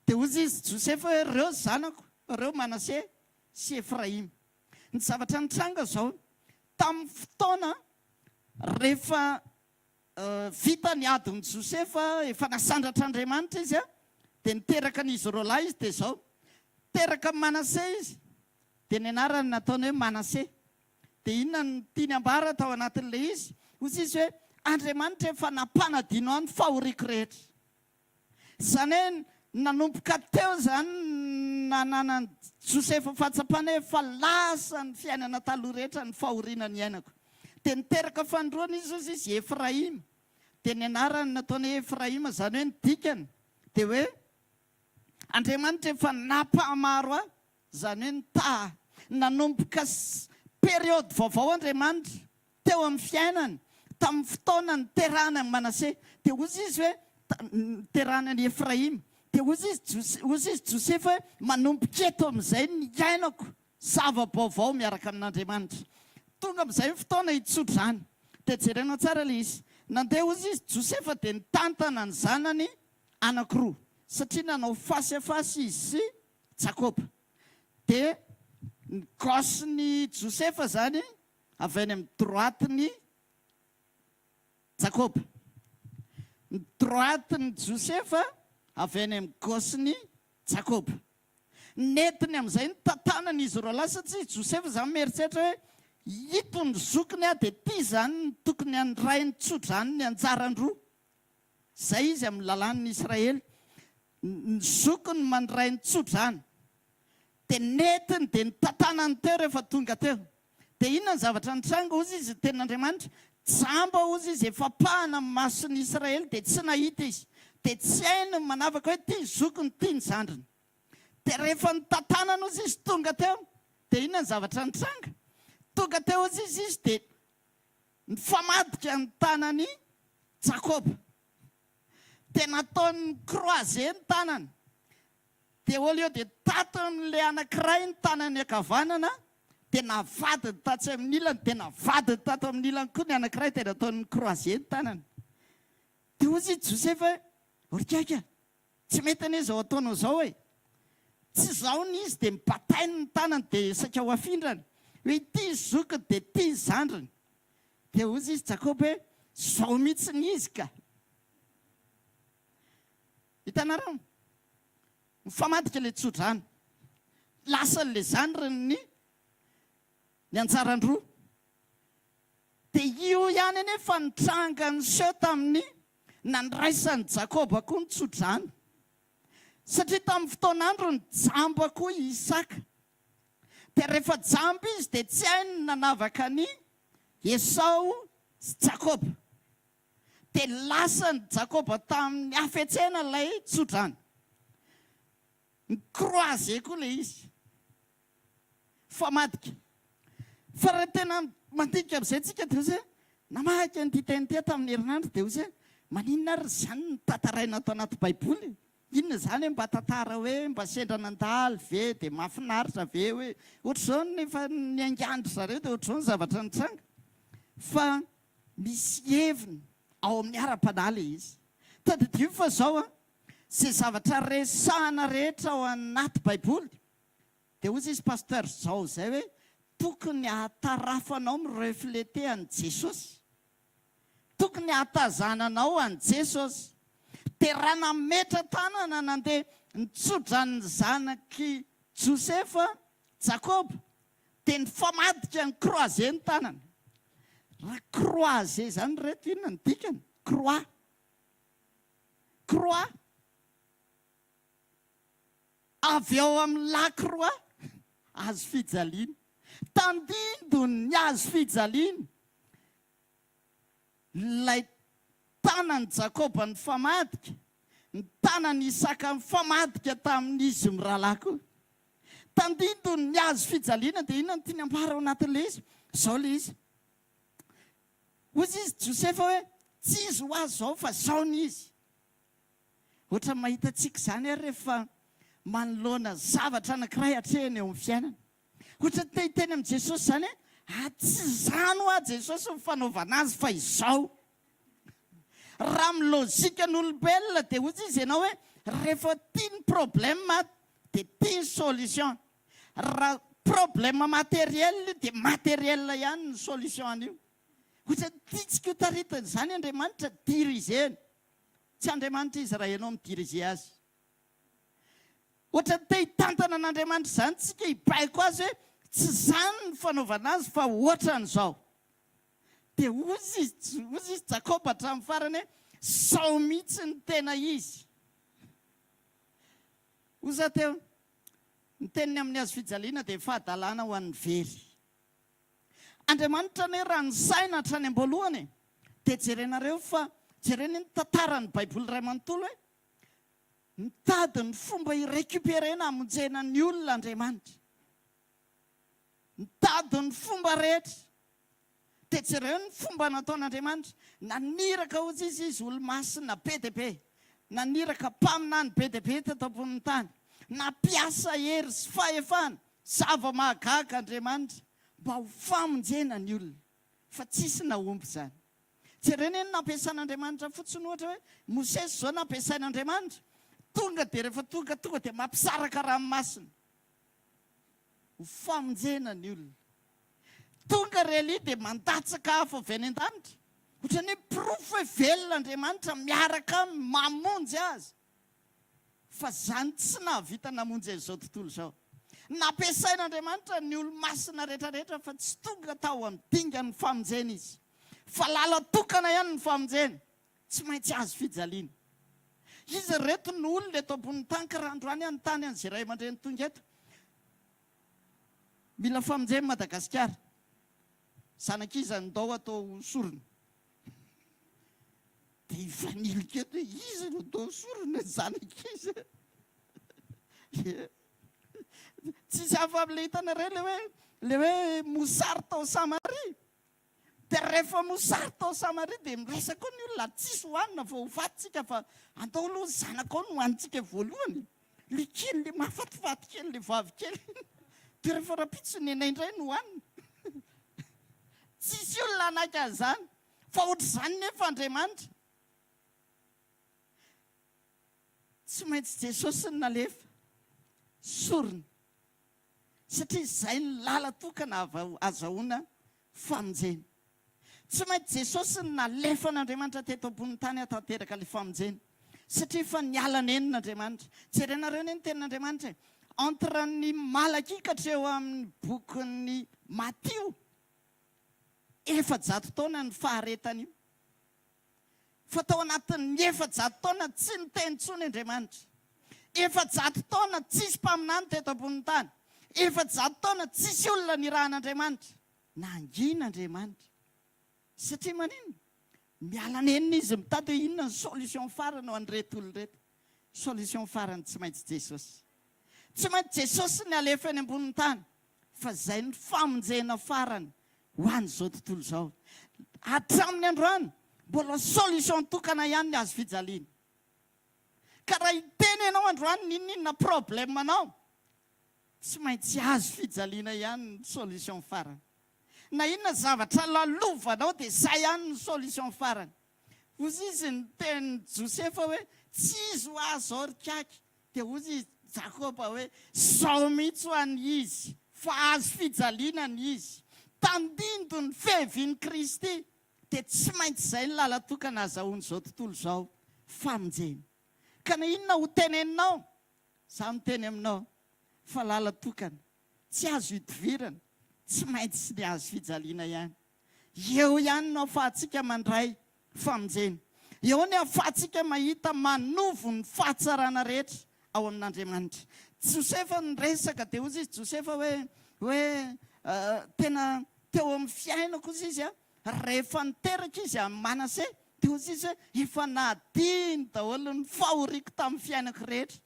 Dia hozy izy Josefa hoe ireo zanako, ireo Manase sy Efraim. Ny zavatra nitranga zao, tamin'ny fotoana rehefa vita ny adiny Josefa, efa nasandratra Andriamanitra izy a, dia niteraka n'izy roa lahy izy dia zao, teraka Manase izy, dia ny anarany nataony hoe Manase. Dia inona ny tiany ambara tao anatin'ilay izy? Hozy izy hoe Andriamanitra efa nampanadino any fahoriako rehetra. Zany hoe nanomboka teo zany nanana Josefa fahatsapana efa lasa ny fiainana taloha rehetra ny fahoriana ny ainako. Dia niteraka fandroana izy izy Efraim. Dia ny anarany nataony Efraim zany hoe ny dikany. Dia hoe Andriamanitra efa nampahamaro aho, zany hoe nitaha. Nanomboka periody vaovao Andriamanitra teo amin'ny fiainany tamin'ny fotoana ny terahana Manase. Dia hozy izy hoe terahana ny Efraim. Dia hozy izy Josefa hoe manomboka eto amin'izay ny ainako zava-baovao miaraka amin'Andriamanitra. Tonga amin'izay ny fotoana hitsodrany. Dia jerena tsara ilay izy. Nandeha hozy izy Josefa dia nitantana ny zanany anankiroa, satria nanao fasy izy sy Jakoba. Dia ny gaosiny Josefa zany avy any amin'ny droitiny Jakoba. Ny droitiny Josefa avy any amin'ny gaosiny Jakoba. Netiny amin'izay ny tantanany izy roa lahy, satria Josefa zany mieritreritra hoe ito ny zokiny a dia ty zany ny tokony handray ny tsodrany ny anjarandroa. Zay izy amin'ny lalàn'ny Israely. Ny zokiny mandray ny tsodrany. Dia netiny dia ny tantanany teo rehefa tonga teo. Dia inona ny zavatra nitranga? Hozy izy tenin'Andriamanitra, jamba hozy izy efa pahana amin'ny mason'ny Israely dia tsy nahita izy. Dia tsy hainy ny manavaka hoe ty zokiny ty ny zandriny. Dia rehefa ny tantanany hozy izy tonga teo, dia inona ny zavatra nitranga? Tonga teo hozy izy dia ny famadika ny tanany Jakoba. Dia nataony croisé ny tanany. Dia au lieu dia tato amin'ilay anankiray ny tanany ankavanana, dia navadiny tatsy amin'ny ilany, dia navadiny tato amin'ny ilany koa ny anankiray, dia nataony croisé ny tanany. Dia hozy Josefa hoe orikaka, tsy mety anie izao ataonao izao hoe. Tsy izao ny izy dia mibatainy ny tanany dia saika ho afindrany. Hoe ity zokiny dia ity zandriny. Dia hozy izy Jakoba hoe izao mihitsy ny izy ka. Hitanareo? Mifamadika ilay tsodrany. Lasa n'ilay zandriny ny anjarandroa. Dia io ihany anefa nitranga ny seho tamin'ny nandraisan'ny Jakoba koa ny tsodrany. Satria tamin'ny fotoan'andro ny jamba koa Isaka. Dia rehefa jamba izy dia tsy hainy nanavaka ny Esau sy Jakoba. Dia lasa ny Jakoba tamin'ny hafetsena ilay tsodrany. Ny croisé koa ilay izy. Famadika. Fa raha tena mandinika amin'izay tsika dia hoe namaky an'ity teny ty tamin'ny herinandro dia hoe maninona ary zany ny tantaraina ato anaty Baiboly? Inona zany mba tantara hoe mba sendra nandalo ve dia mahafinaritra ve hoe ohatr'izao nefa ny angandry zareo dia ohatr'izao ny zavatra nitranga. Fa misy heviny ao amin'ny ara-panahy ilay izy. Tadidio fa zao a, izay zavatra resahana rehetra ao anaty Baiboly dia hozy izy pasteur zao zay hoe tokony hatarafanao mireflete an'i Jesosy. Tokony hatazananao an'i Jesosy. Dia raha nametra tanana nandeha nitsodran'ny zanaky Josefa, Jakoba, dia ny famadika ny croisé ny tanany. Raha croisé zany reto inona ny dikany? Croix. Croix. Avy ao amin'ny lacroix, hazo fijaliana. Tandindony ny hazo fijaliana. Ilay tanany Jakoba ny famadika, ny tanany Isaka ny famadika tamin'izy mirahalahy koa. Tandindony ny hazo fijaliana dia inona no tiany ambara ao anatin'ilay izy? Izao ilay izy. Hozy izy Josefa hoe tsy izy ho azy zao fa zao ny izy. Ohatra mahita tsika zany ary rehefa manoloana zavatra anankiray hatrehany eo amin'ny fiainana. Ohatra teny amin'i Jesosy zany hoe tsy izany ho Jesosy mifanaovana azy fa izao. Raha amin'ny lôjika n'olombelona dia hozy izy ianao hoe rehefa tia ny problème dia tia ny solution. Raha problème matériel dia matériel ihany ny solution an'io. Ohatra tiantsika ho taritana izany Andriamanitra dirizeny. Tsy Andriamanitra izy raha ianao midirize azy. Ohatra te hitantana an'Andriamanitra izany tsika hibaiko azy hoe tsy izany ny fanaovana azy fa ohatran'izao. Dia ozy izy Jakoba hatramin'ny farany hoe sao mihitsy ny tena izy. Oza teo ny teniny amin'ny azo fijaliana dia fahadalana ho an'ny very. Andriamanitra ne raha ny saina hatrany am-boalohany dia jerenareo fa jereny ny tantaran'ny Baiboly iray manontolo hoe mitady ny fomba hirécupérena hamonjena ny olona Andriamanitra. Mitady ny fomba rehetra. Dia jereo ny fomba nataon'Andriamanitra. Naniraka hozy izy olo-masina be dia be. Naniraka mpaminany be dia be teto ambonin'ny tany. Nampiasa hery sy fahefana zava-mahagaga Andriamanitra mba ho famonjena ny olona. Fa tsisy naompy izany. Jereny eny nampiasan'Andriamanitra fotsiny ohatra hoe Mosesy zao nampiasain'Andriamanitra. Tonga dia rehefa tonga dia mampisaraka ranomasina. Ho famonjena ny olona. Tonga rely dia mandatsaka afo avy any an-danitra. Ohatran'ny pirofo hoe velona Andriamanitra miaraka mamonjy azy. Fa zany tsy nahavita namonjy izao tontolo izao. Nampiasain'Andriamanitra ny olo-masina rehetrarehetra fa tsy tonga tao amin'ny dinga ny famonjena izy. Fa lala tokana ihany ny famonjena. Tsy maintsy azo fijaliana. Izy reto ny olona eto ambony tany ka raha androany any tany an'izay ray aman-dreny tonga eto. Mila famonjena Madagasikara. Zanak'iza ndao atao sorona. Dia ifanilika eto hoe izy no atao sorona zanak'iza. Tsisy hafa amin'ilay hitanareo le hoe mosary tao Samaria. Dia rehefa mosary tao Samaria dia miresaka koa ny olona tsisy hohanina fa ho vatsika fa andao aloha zanaka ao no hohanitsika voalohany. Le kely le mahafatifaty kely le vavy kely. Dia rehefa rapitso ny anay indray no hohanina. Tsisy olona anaiky an'izany. Fa ohatr'izany nefa Andriamanitra. Tsy maintsy Jesosy ny nalefa. Sorona. Satria izay ny lala tokana azahoana famonjena. Tsy maintsy Jesosy ny nalefa n'Andriamanitra teto ambony tany hatanteraka ilay famonjena. Satria efa niala nen'Andriamanitra. Jerenareo ny tenin'Andriamanitra entre ny Malaki katreo amin'ny bokin'ny Matio. 400 taona ny faharetany io. Fa tao anatin'ny 400 taona tsy niteny intsony Andriamanitra. 400 taona tsisy mpaminany teto ambony tany. 400 taona tsisy olona nirahan'Andriamanitra. Nangin'Andriamanitra. Satria manino? Miala nenina izy mitady hoe inona ny solution farany ho an'ireto olona reto. Solution farany tsy maintsy Jesosy. Tsy maintsy Jesosy ny alefa any ambonin'ny tany. Fa izay ny famonjena farany ho an'izao tontolo izao. Hatramin'ny androany mbola solution tokana ihany ny azo fijaliana. Ka raha hiteny ianao androany ninona problème anao, tsy maintsy azo fijaliana ihany ny solution farany. Na inona zavatra lalovanao dia izay ihany ny solution farany. Hozy izy ny teny Josefa hoe tsy izy ho azo orikaky. Dia hozy izy Jakoba hoe zao mihitsy ho an'ny izy fa azo fijaliana ny izy. Tandindo ny fehevian'i Kristy. Dia tsy maintsy izay ny lala tokana azahoany izao tontolo izao famonjena. Ka na inona ho teneninao, izaho miteny aminao fa lala tokana tsy azo hitovirana, tsy maintsy ny azo fijaliana ihany. Eo ihany no ahafahantsika mandray famonjena. Eo ny ahafahantsika mahita manovo ny fahatsarana rehetra ao amin'Andriamanitra. Josefa ny resaka dia hozy izy Josefa hoe tena teo amin'ny fiainako izy izy rehefa niteraka izy amin'ny Manase dia hozy izy hoe efa nadiny daholo ny fahoriako tamin'ny fiainako rehetra.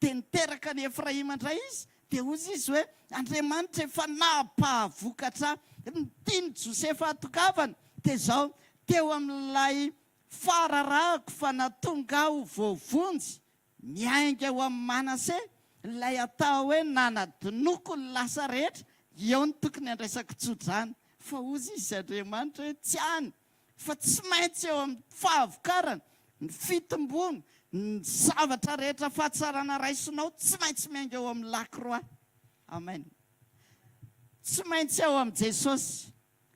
Dia niteraka ny Efraima indray izy dia hozy izy hoe Andriamanitra efa nampahavoakatra nitiny Josefa atokavana. Dia izao teo amin'ilay fararahako fa natonga ho voavonjy miainga ao amin'ny Manase ilay atao hoe nanadinoko ny lasa rehetra eo ny tokony andraisako tsodrany fa ozy izy Andriamanitra hoe tsy any fa tsy maintsy eo amin'ny fahavokarana ny fitombony ny zavatra rehetra fahatsarana raisinao tsy maintsy miainga eo amin'ny lakroa. Amen. Tsy maintsy eo amin'ny Jesosy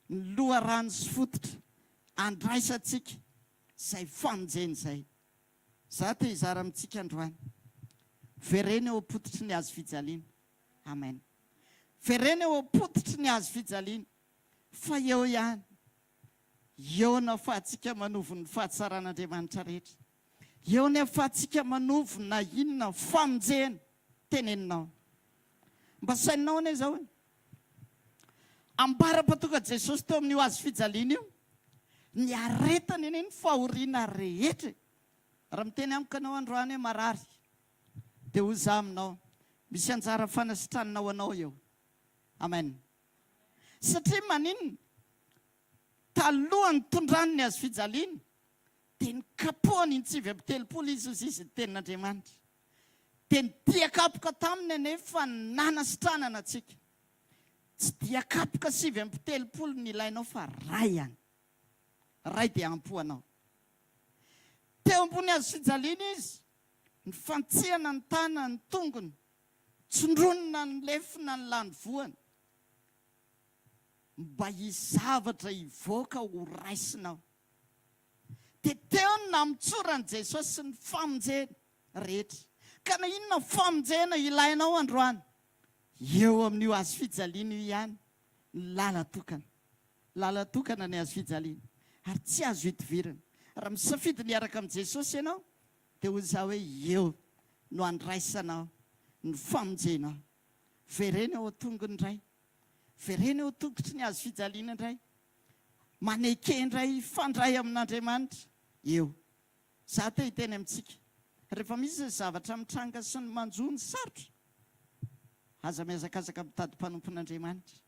ny loharano sy fototra andraisantsika izay famonjeny izay. Za te hizara amintsika androany. Verena eo apototry ny hazo fijaliana. Amen. Verena eo apototry ny hazo fijaliana. Fa eo ihany. Eo na fahatsika manovo ny fahatsaran'Andriamanitra rehetra. Eo ny ahafahantsika manovo na inona famonjena teneninao. Mba saininao ane zao hoe. Ambara-patonga Jesosy teo amin'io hazo fijaliana io. Ny aretany eny ny fahoriana rehetra. Raha miteny amiko anao androany hoe marary. Dia ho za aminao. Misy anjara fanasitranina anao eo. Amen. Satria maninona? Talohany tondrany ny hazo fijaliana. Dia nikapohany intsivy amby 30 izy ny tenin'Andriamanitra. Dia nitiakapoka taminy anefa nanasitranana antsika. Tsy diakapoka 7 amby 30 ny ilainao fa ray ihany. Ray dia ampoanao. Teo ambony hazo fijaliana izy. Ny fantsihana ny tanana ny tongony. Tsondronina ny lefina ny lany voany. Mba hizavatra hivoaka ho raisinao. Dia teo ny namitsoran'i Jesosy sy ny famonjena rehetra. Ka na inona famonjena ilainao androany. Eo amin'io hazo fijaliana io ihany. Lalatokana. Lalatokana ny hazo fijaliana. Ary tsy azo hitovirana. Raha misafidy niaraka amin'i Jesosy ianao, dia ho za hoe eo no andraisanao ny famonjenao. Verena eo tongony indray. Verena eo tongotry ny hazo fijaliana indray. Maneke indray fandray amin'Andriamanitra. Eo. Za te hiteny amintsika. Rehefa misy zavatra mitranga sy ny manjo ny sarotra. Aza miazakazaka mitady mpanompon'Andriamanitra.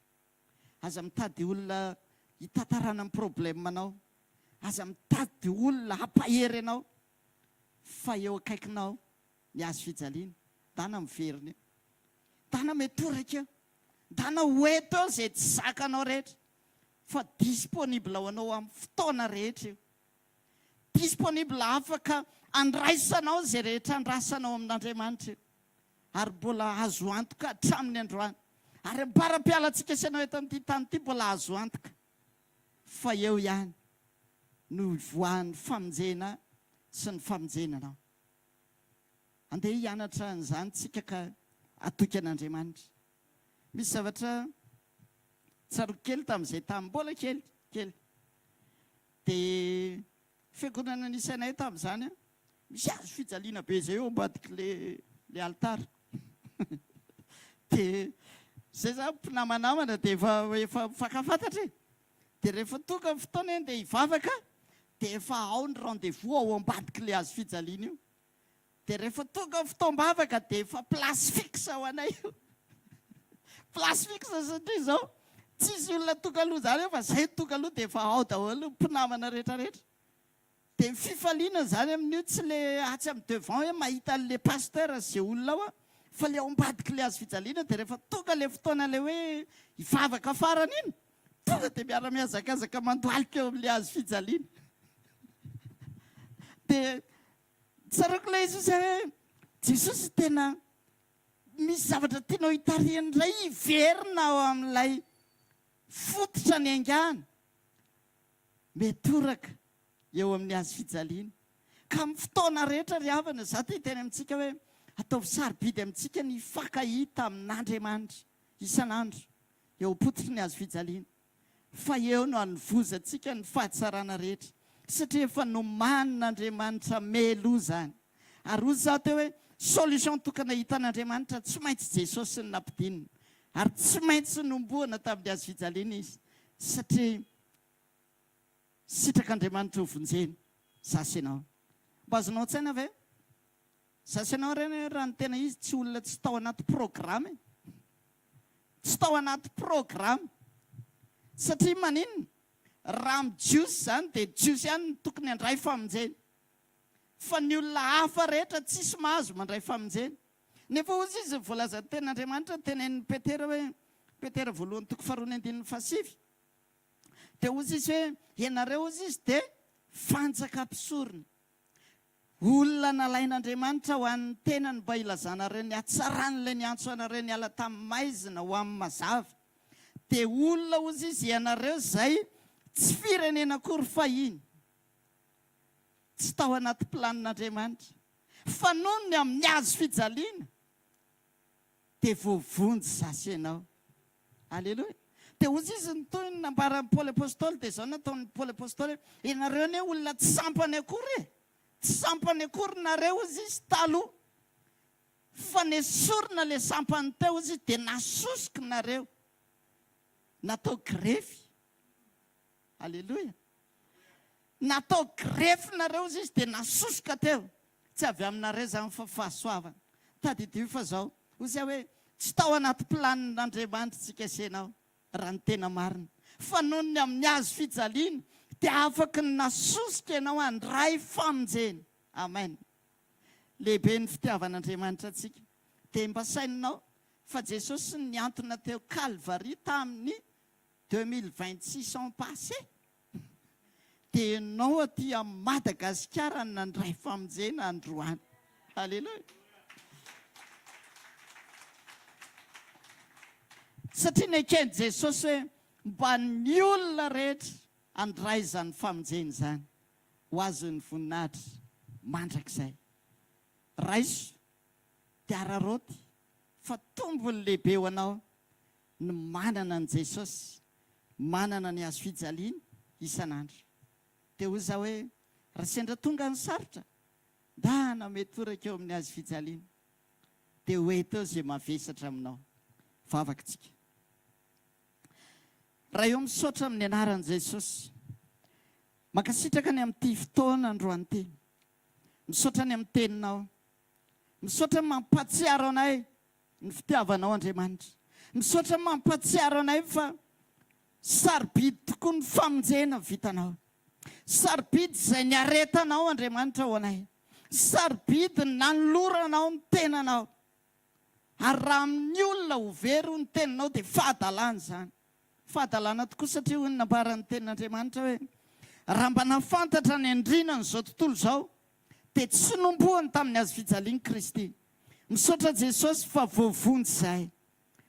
Aza mitady olona hitantarana amin'ny problemanao. Aza mitady olona hampahery anao. Fa eo akaikinao ny hazo fijaliana. Dana miverina eo. Dana metoraka eo. Dana hoeto eo izay tsy zakanao rehetra. Fa disponible ho anao amin'ny fotoana rehetra eo. Disponible afaka andraisanao izay rehetra andrasanao amin'Andriamanitra eo. Ary mbola azo antoka hatraminy androany. Ary ambara-pialantsika isanao eto amin'ity tany ity mbola azo antoka. Fa eo ihany no voan'ny famonjena sy ny famonjenanao. Andeha hianatra an'izany tsika ka atoky an'Andriamanitra. Misy zavatra tsaroako kely tamin'izay tamin'ny mbola kely. Dia fiangonana anisanay tamin'izany misy hazo fijaliana be izay eo ambadiky le altara. Dia zay za mpinamanamana dia efa fakafantatra e. Dia rehefa tonga ny fotoana eny dia hivavaka, dia efa ao ny rendez-vous ao ambadiky le hazo fijaliana io. Dia rehefa tonga ny fotoam-bavaka dia efa place fixe ho anay io. Place fixe satria izao tsisy olona tonga aloha zany fa zay tonga aloha dia efa ao daholo mpinamana rehetrarehetra. Dia fifaliana zany amin'io tsy le atsy amin'ny devant hoe mahita le pasteur sy olona ao fa le ao ambadiky le hazo fijaliana. Dia rehefa tonga le fotoana le hoe hivavaka farany iny, tonga dia miara-miazakazaka mandoalika eo amin'le hazo fijaliana. Dia tsaroko ilay izy hoe Jesosy tena misy zavatra tianao hitarihana indray hiverina ao amin'ilay fototra ny aingana. Metoraka eo amin'ny hazo fijaliana. Ka amin'ny fotoana rehetra ry havana, za te hiteny amintsika hoe ataovy sarobidy amintsika ny fakahita amin'Andriamanitra isan'andro eo pototry ny hazo fijaliana. Fa eo no hanovozantsika ny fahatsarana rehetra. Satria efa nomanin'Andriamanitra meloa zany. Ary ozy za teo hoe solution tokana hitan'Andriamanitra tsy maintsy Jesosy ny nampidinina. Ary tsy maintsy nomboana tamin'ny hazo fijaliana izy. Satria sitrak'Andriamanitra ho vonjeny. Zasy ianao. Mba azonao an-tsaina ve? Zasy ianao reny raha ny tena izy tsy olona tsy tao anaty programa. Tsy tao anaty programa. Satria maninona? Raha mijiosy zany dia jiosy ihany ny tokony handray famonjena. Fa ny olona hafa rehetra tsisy mahazo mandray famonjena. nefa ozy izy voalaza ten'andriamanitra tenen'ny petera hoe petera voalohany toko faharoany andininy fasivy dia ozy izy hoe ianareo ozy izy dia fanjaka mpisorona olona nalain'andriamanitra ho an'ny tenany mba ilazana reny atsaran'ilay ny antso anareo ny ala tamin'ny maizina ho amin'ny mazava dia olona ozy izy ianareo izay tsy firenena akory fahiny tsy tao anaty planin'andriamanitra fa noho ny amin'ny azo fijaliana dia voavonjy zasy ianao alleloia dia ozy izy nytoy ny nambaran'ny paoly apôstôly dia zao nataon'ny paoly apôstôly ianareo ny olona tsy sampany akory tsy sampany akory nareo izy izy taloha fa nesorona le sampany teo izy izy dia nasosiky nareo natao grefy alleloia natao grefy nareo izy izy dia nasosoka teo tsy avy aminareo zany fa fahasoavana tadidio fa zao ozy hoe tsy tao anaty planin'andriamanitra tsika senao raha ny tena marina fa noho ny amin'ny azo fijaliana dia afaka ny nasosika ianao andray famonjeny amen lehibe ny fitiavan'andriamanitra atsika dia mbasaininao fa jesosy ny antona teo calvary tamin'ny 2026 ans passé dia ianao aty amin'ny Madagasikara ny nandray famonjena androany alleloia satria nekeny jesosy hoe mba ny olona rehetra andray zany famonjeny zany ho azon'ny voninahitra mandrakizay raiso dia araroty fa tombony lehibe ho anao ny manana an' jesosy manana ny azo fijaliana isan'andro dia hoy zaho hoe raha sendra tonga ny sarotra da nametoraka eo amin'ny azo fijaliana dia hoeteo zay mavesatra aminao vavaka tsika raha eo misaotra amin'ny anaran'i jesosy makasitraka ny amin'ity fotoana androany ty misaotra ny amin'ny teninao misaotra mampatsiaro anay ny fitiavanao Andriamanitra misaotra mampatsiaro anay fa sarobidy tokoa ny famonjena vitanao sarobidy izay ny aretanao Andriamanitra ho anay sarobidy nanoloranao ny tenanao ary raha amin'ny olona ho very ny teninao dia fahadalana zany fahadalana tokoa satria hoy ny nambaran'ny tenin'Andriamanitra hoe raha mba nafantatra ny andrinany zao tontolo zao dia tsy nombohany tamin'ny azo fijaliany Kristy misaotra Jesosy fa voavonjy zahay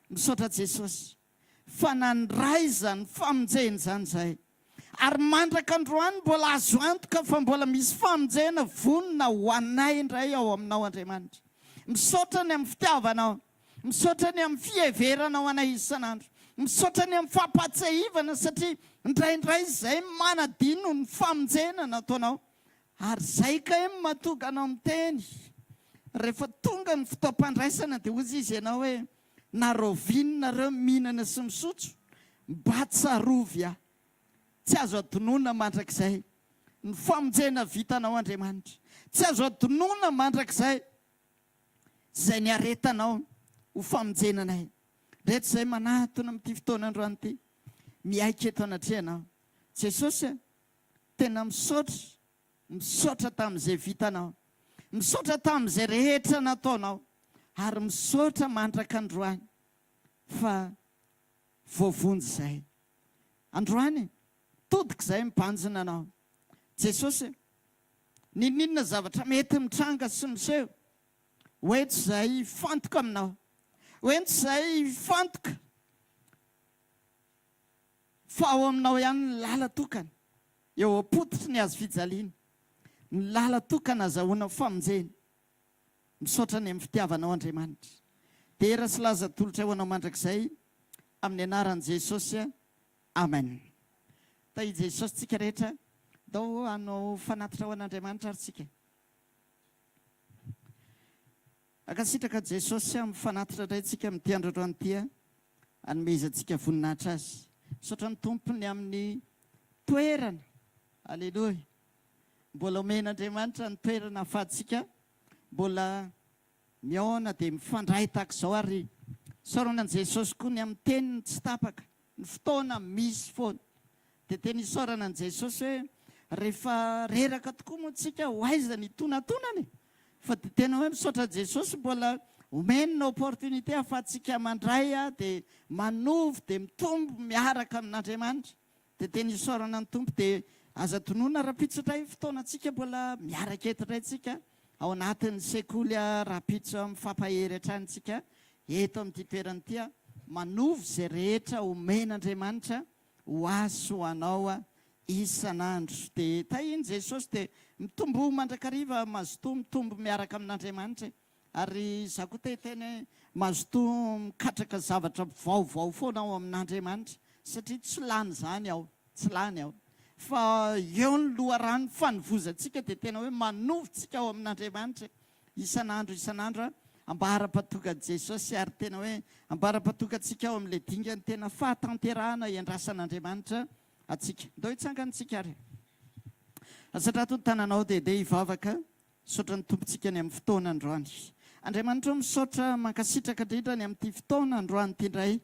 misaotra Jesosy fa nandray zany famonjeny zany zahay ary mandraka androany mbola azo antoka fa mbola misy famonjena vonona ho anay indray ao aminao Andriamanitra misaotra ny amin'ny fitiavanao misaotra ny amin'ny fiheveranao anay isan'andro misaotra ny amin'ny fahapatsahivana satria indraindray zay manadino ny famonjena nataonao ary zay ka mahatonga anao miteny rehefa tonga ny fotoam-pandraisana dia ozy izy ianao hoe narovininareo mihinana sy misotro mba tsarovy aho tsy azo adonona mandrakizay ny famonjena vitanao Andriamanitra tsy azo adonona mandrakizay zay ny aretanao ho famonjenanay rehetra izay manatona amin'ity fotoana androany ity miaika eto anatrehanao Jesosy tena misaotra tamin'izay vitanao misaotra tamin'izay rehetra nataonao ary misaotra mandraka androany fa voavonjy izay androany todika izay mibanjina anao Jesosy ninona zavatra mety mitranga sy miseho hoeto izay fantoka aminao hoento izay fantoka fa ao aminao ihany ny lala tokana eo apototry ny azo fijaliana ny lala tokana azahoana famonjeny misaotra ny amin'ny fitiavanao Andriamanitra dia era sy laza tolotra ho anao mandrakizay amin'ny anaran'i Jesosy amen ta i Jesosy tsika rehetra dao anao fanatitra ho an'Andriamanitra ary tsika akasitraka Jesosy amin'ny fanatitra indray tsika amin'ity androandroany ity anomezantsika voninahitra azy misaotra ny tompony amin'ny toerana alleloia mbola omen'Andriamanitra ny toerana ahafahantsika mbola miaona dia mifandray tahaka izao ary isaorana an' Jesosy koa ny amin'ny teniny tsy tapaka ny fotoana misy foana dia tena isaorana an' Jesosy hoe rehefa reraka tokoa moa tsika ho aiza ny tonatonany fa dia tena hoe misaotra Jesosy mbola omenina opportunité afatsika mandray a dia manovy dia mitombo miaraka amin'Andriamanitra dia teny isaorana ny tompo dia aza tonoana rapitsotray fotoanantsika mbola miaraka etotray tsika ao anatin'ny sekoly rapitso amin'ny fampahery hatranytsika eto amin'ity toerany ity manovy izay rehetra omen'Andriamanitra ho azy ho anao isan'andro dia tahiny Jesosy dia mitombo mandrakariva mazotoa mitombo miaraka amin'Andriamanitra ary za koa teny mazotoa mikatraka zavatra vaovao foana ao amin'Andriamanitra satria tsy lany zany aho tsy lany aho fa eo ny loharano fanovozantsika dia tena hoe manovotsika ao amin'Andriamanitra isan'andro ambara-patoga Jesosy ary tena hoe ambara-patogatsika ao amin'ilay dingany tena fahatanterahana iandrasan'Andriamanitra atsika ndao hitsangantsika ary asatrato ny tananao dia hivavaka misaotra ny tompontsika ny amin'ny fotoana androany Andriamanitra misaotra mankasitraka indrindra ny amin'ity fotoana androany ity indray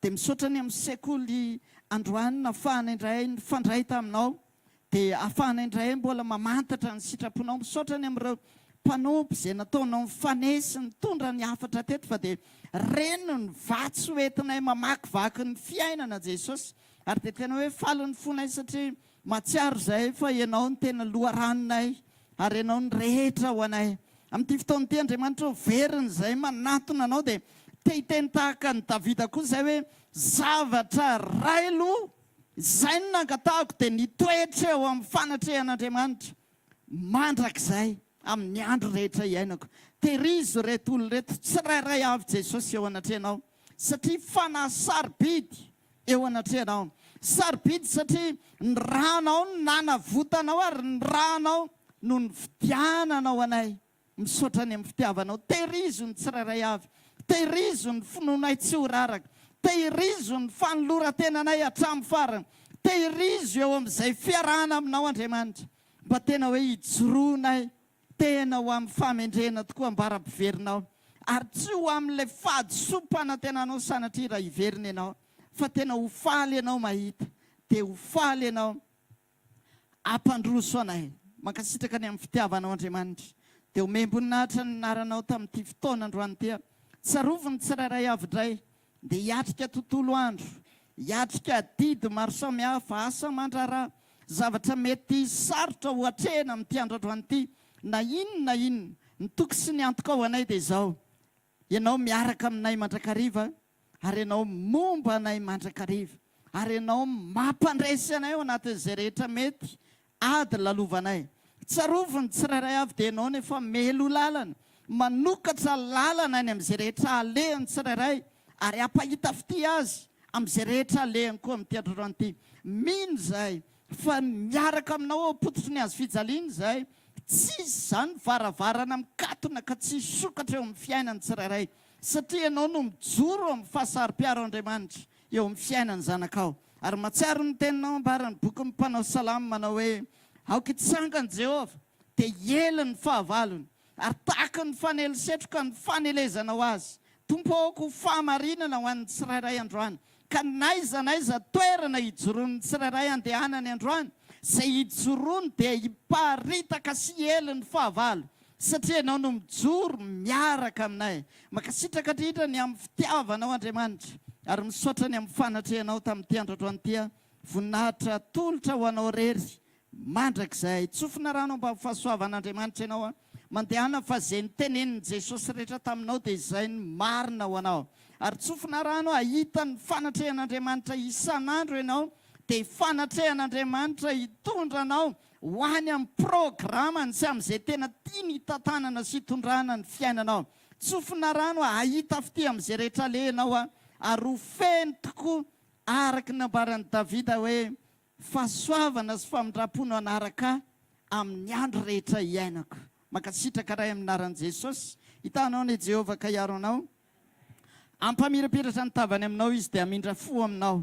dia misaotra ny amin'ny sekoly androany nafahana indray ny fandray taminao dia ahafahana indray mbola mamantatra ny sitraponao misaotra ny amin'ireo mpanompo izay nataonao mifanesy ny tondra ny hafatra teto fa dia reno ny vatsy hoentinay mamakivaky ny fiainana Jesosy ary dia tena hoe faly ny fonay satria matsiaro izay fa ianao ny tena loharanonay ary ianao ny rehetra ho anay amin'ity fotoana ity Andriamanitra veriny izay manatona anao dia tehiteny tahaka ny Davida koa izay hoe zavatra ray aloha izay no nangatahako dia nitoetra eo amin'ny fanatrehan'Andriamanitra mandrakizay amin'ny andro rehetra iainako terizo reto olo reto tsirairay avy Jesosy eo anatrehanao satria fanahy sarobidy eo anatrehanao sarobidy satria ny rahanao no nanavotanao ary ny rahanao no ny fidiananao anay misaotra ny amin'ny fitiavanao terizo ny tsirairay avy terizo ny finoanay tsy ho raraka tehirizo ny fanoloran-tenanay hatramin'ny farany tehirizo eo amin'izay fiarahana aminao Andriamanitra mba tena hoe hijoroanay tena ho amin'ny famendrena tokoa ambara-piverinao ary tsy ho amin'ilay fahadisom-panantenanao sanatria raha hiverina ianao fa tena ho faly ianao mahita dia ho faly ianao ampandroso anay mankasitraka ny amin'ny fitiavanao Andriamanitra dia homemboninahitra ny naranao tamin'ity fotoana androany ity tsaroviny tsirairay avy indray dia hiatrika tontolo andro hiatrika didy maro samihafa asa mandraraha zavatra mety sarotra ho atrehana amin'ity andro androany ity na inona ny toky sy ny antoka ao anay dia izao ianao miaraka aminay mandrakariva ary ianao momba anay mandrakariva ary ianao mampandresy anay ao anatin'izay rehetra mety ady lalovanay tsaroviny tsirairay avy dia ianao nefa melo lalana manokatra lalana any amin'izay rehetra alehany tsirairay ary ampahita fity azy amin'izay rehetra alehany koa amin'ity androany ity mino zay fa miaraka aminao ao apototry ny azo fijaliana zay tsisy zany varavarana mikatona ka tsy sokatra eo amin'ny fiainany tsirairay satria ianao no mijoro amin'ny fahasari-piaro Andriamanitra eo amin'ny fiainany zanakao ary matsiaro ny teninao ambarany boky ny mpanao salamy manao hoe aoka itsangany Jehovah dia ela ny fahavalony ary tahaka ny fanelisetroka ny fanelezanao azy tompo aoko fahamarinana ho an'ny tsirairay androany ka naiza toerana hijoroan'ny tsirairay andehanany androany izay hijoroany dia hiparitaka sy ela ny fahavalo satria ianao no mijoro miaraka aminay makasitraka indrindra ny amin'ny fitiavanao Andriamanitra ary misaotra ny amin'ny fanatrehanao tamin'ity andro androany ity voninahitra tolotra ho anao rery mandrakizay tsofina rano mba fahasoavan'Andriamanitra ianao mandehana fa izay niteneniny Jesosy rehetra taminao dia izay ny marina ho anao ary tsofina rano ahita ny fanatrehan'Andriamanitra isan'andro ianao dia fanatrehan'Andriamanitra hitondranao ho any amin'ny programany sy amin'izay tena tia ny tantanana sy hitondrana ny fiainanao tsofina rano ahita fity amin'izay rehetra lehanao ary ho feny tokoa araka ny nambaran'i Davida hoe fahasoavana sy famindram-pona anaraka amin'ny andro rehetra iainako mankasitraka ray aminaran'i Jesosy hitanao ny Jehovah ka hiaro anao ampamirapiratra ny tavany aminao izy dia amindra fo aminao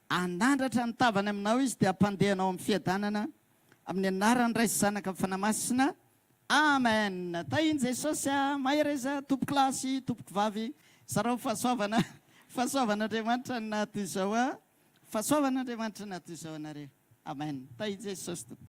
anandratra ny tavany aminao izy dia ampandehanao amin'ny fiadanana amin'ny anarany ray sy zanaka amin'ny fanamasina amen tahiny Jesosy mahireza tompo klasy tompoko vavy zarao fahasoavan'Andriamanitra nato izao fahasoavan'Andriamanitra nato izao anareo amen tahiny Jesosy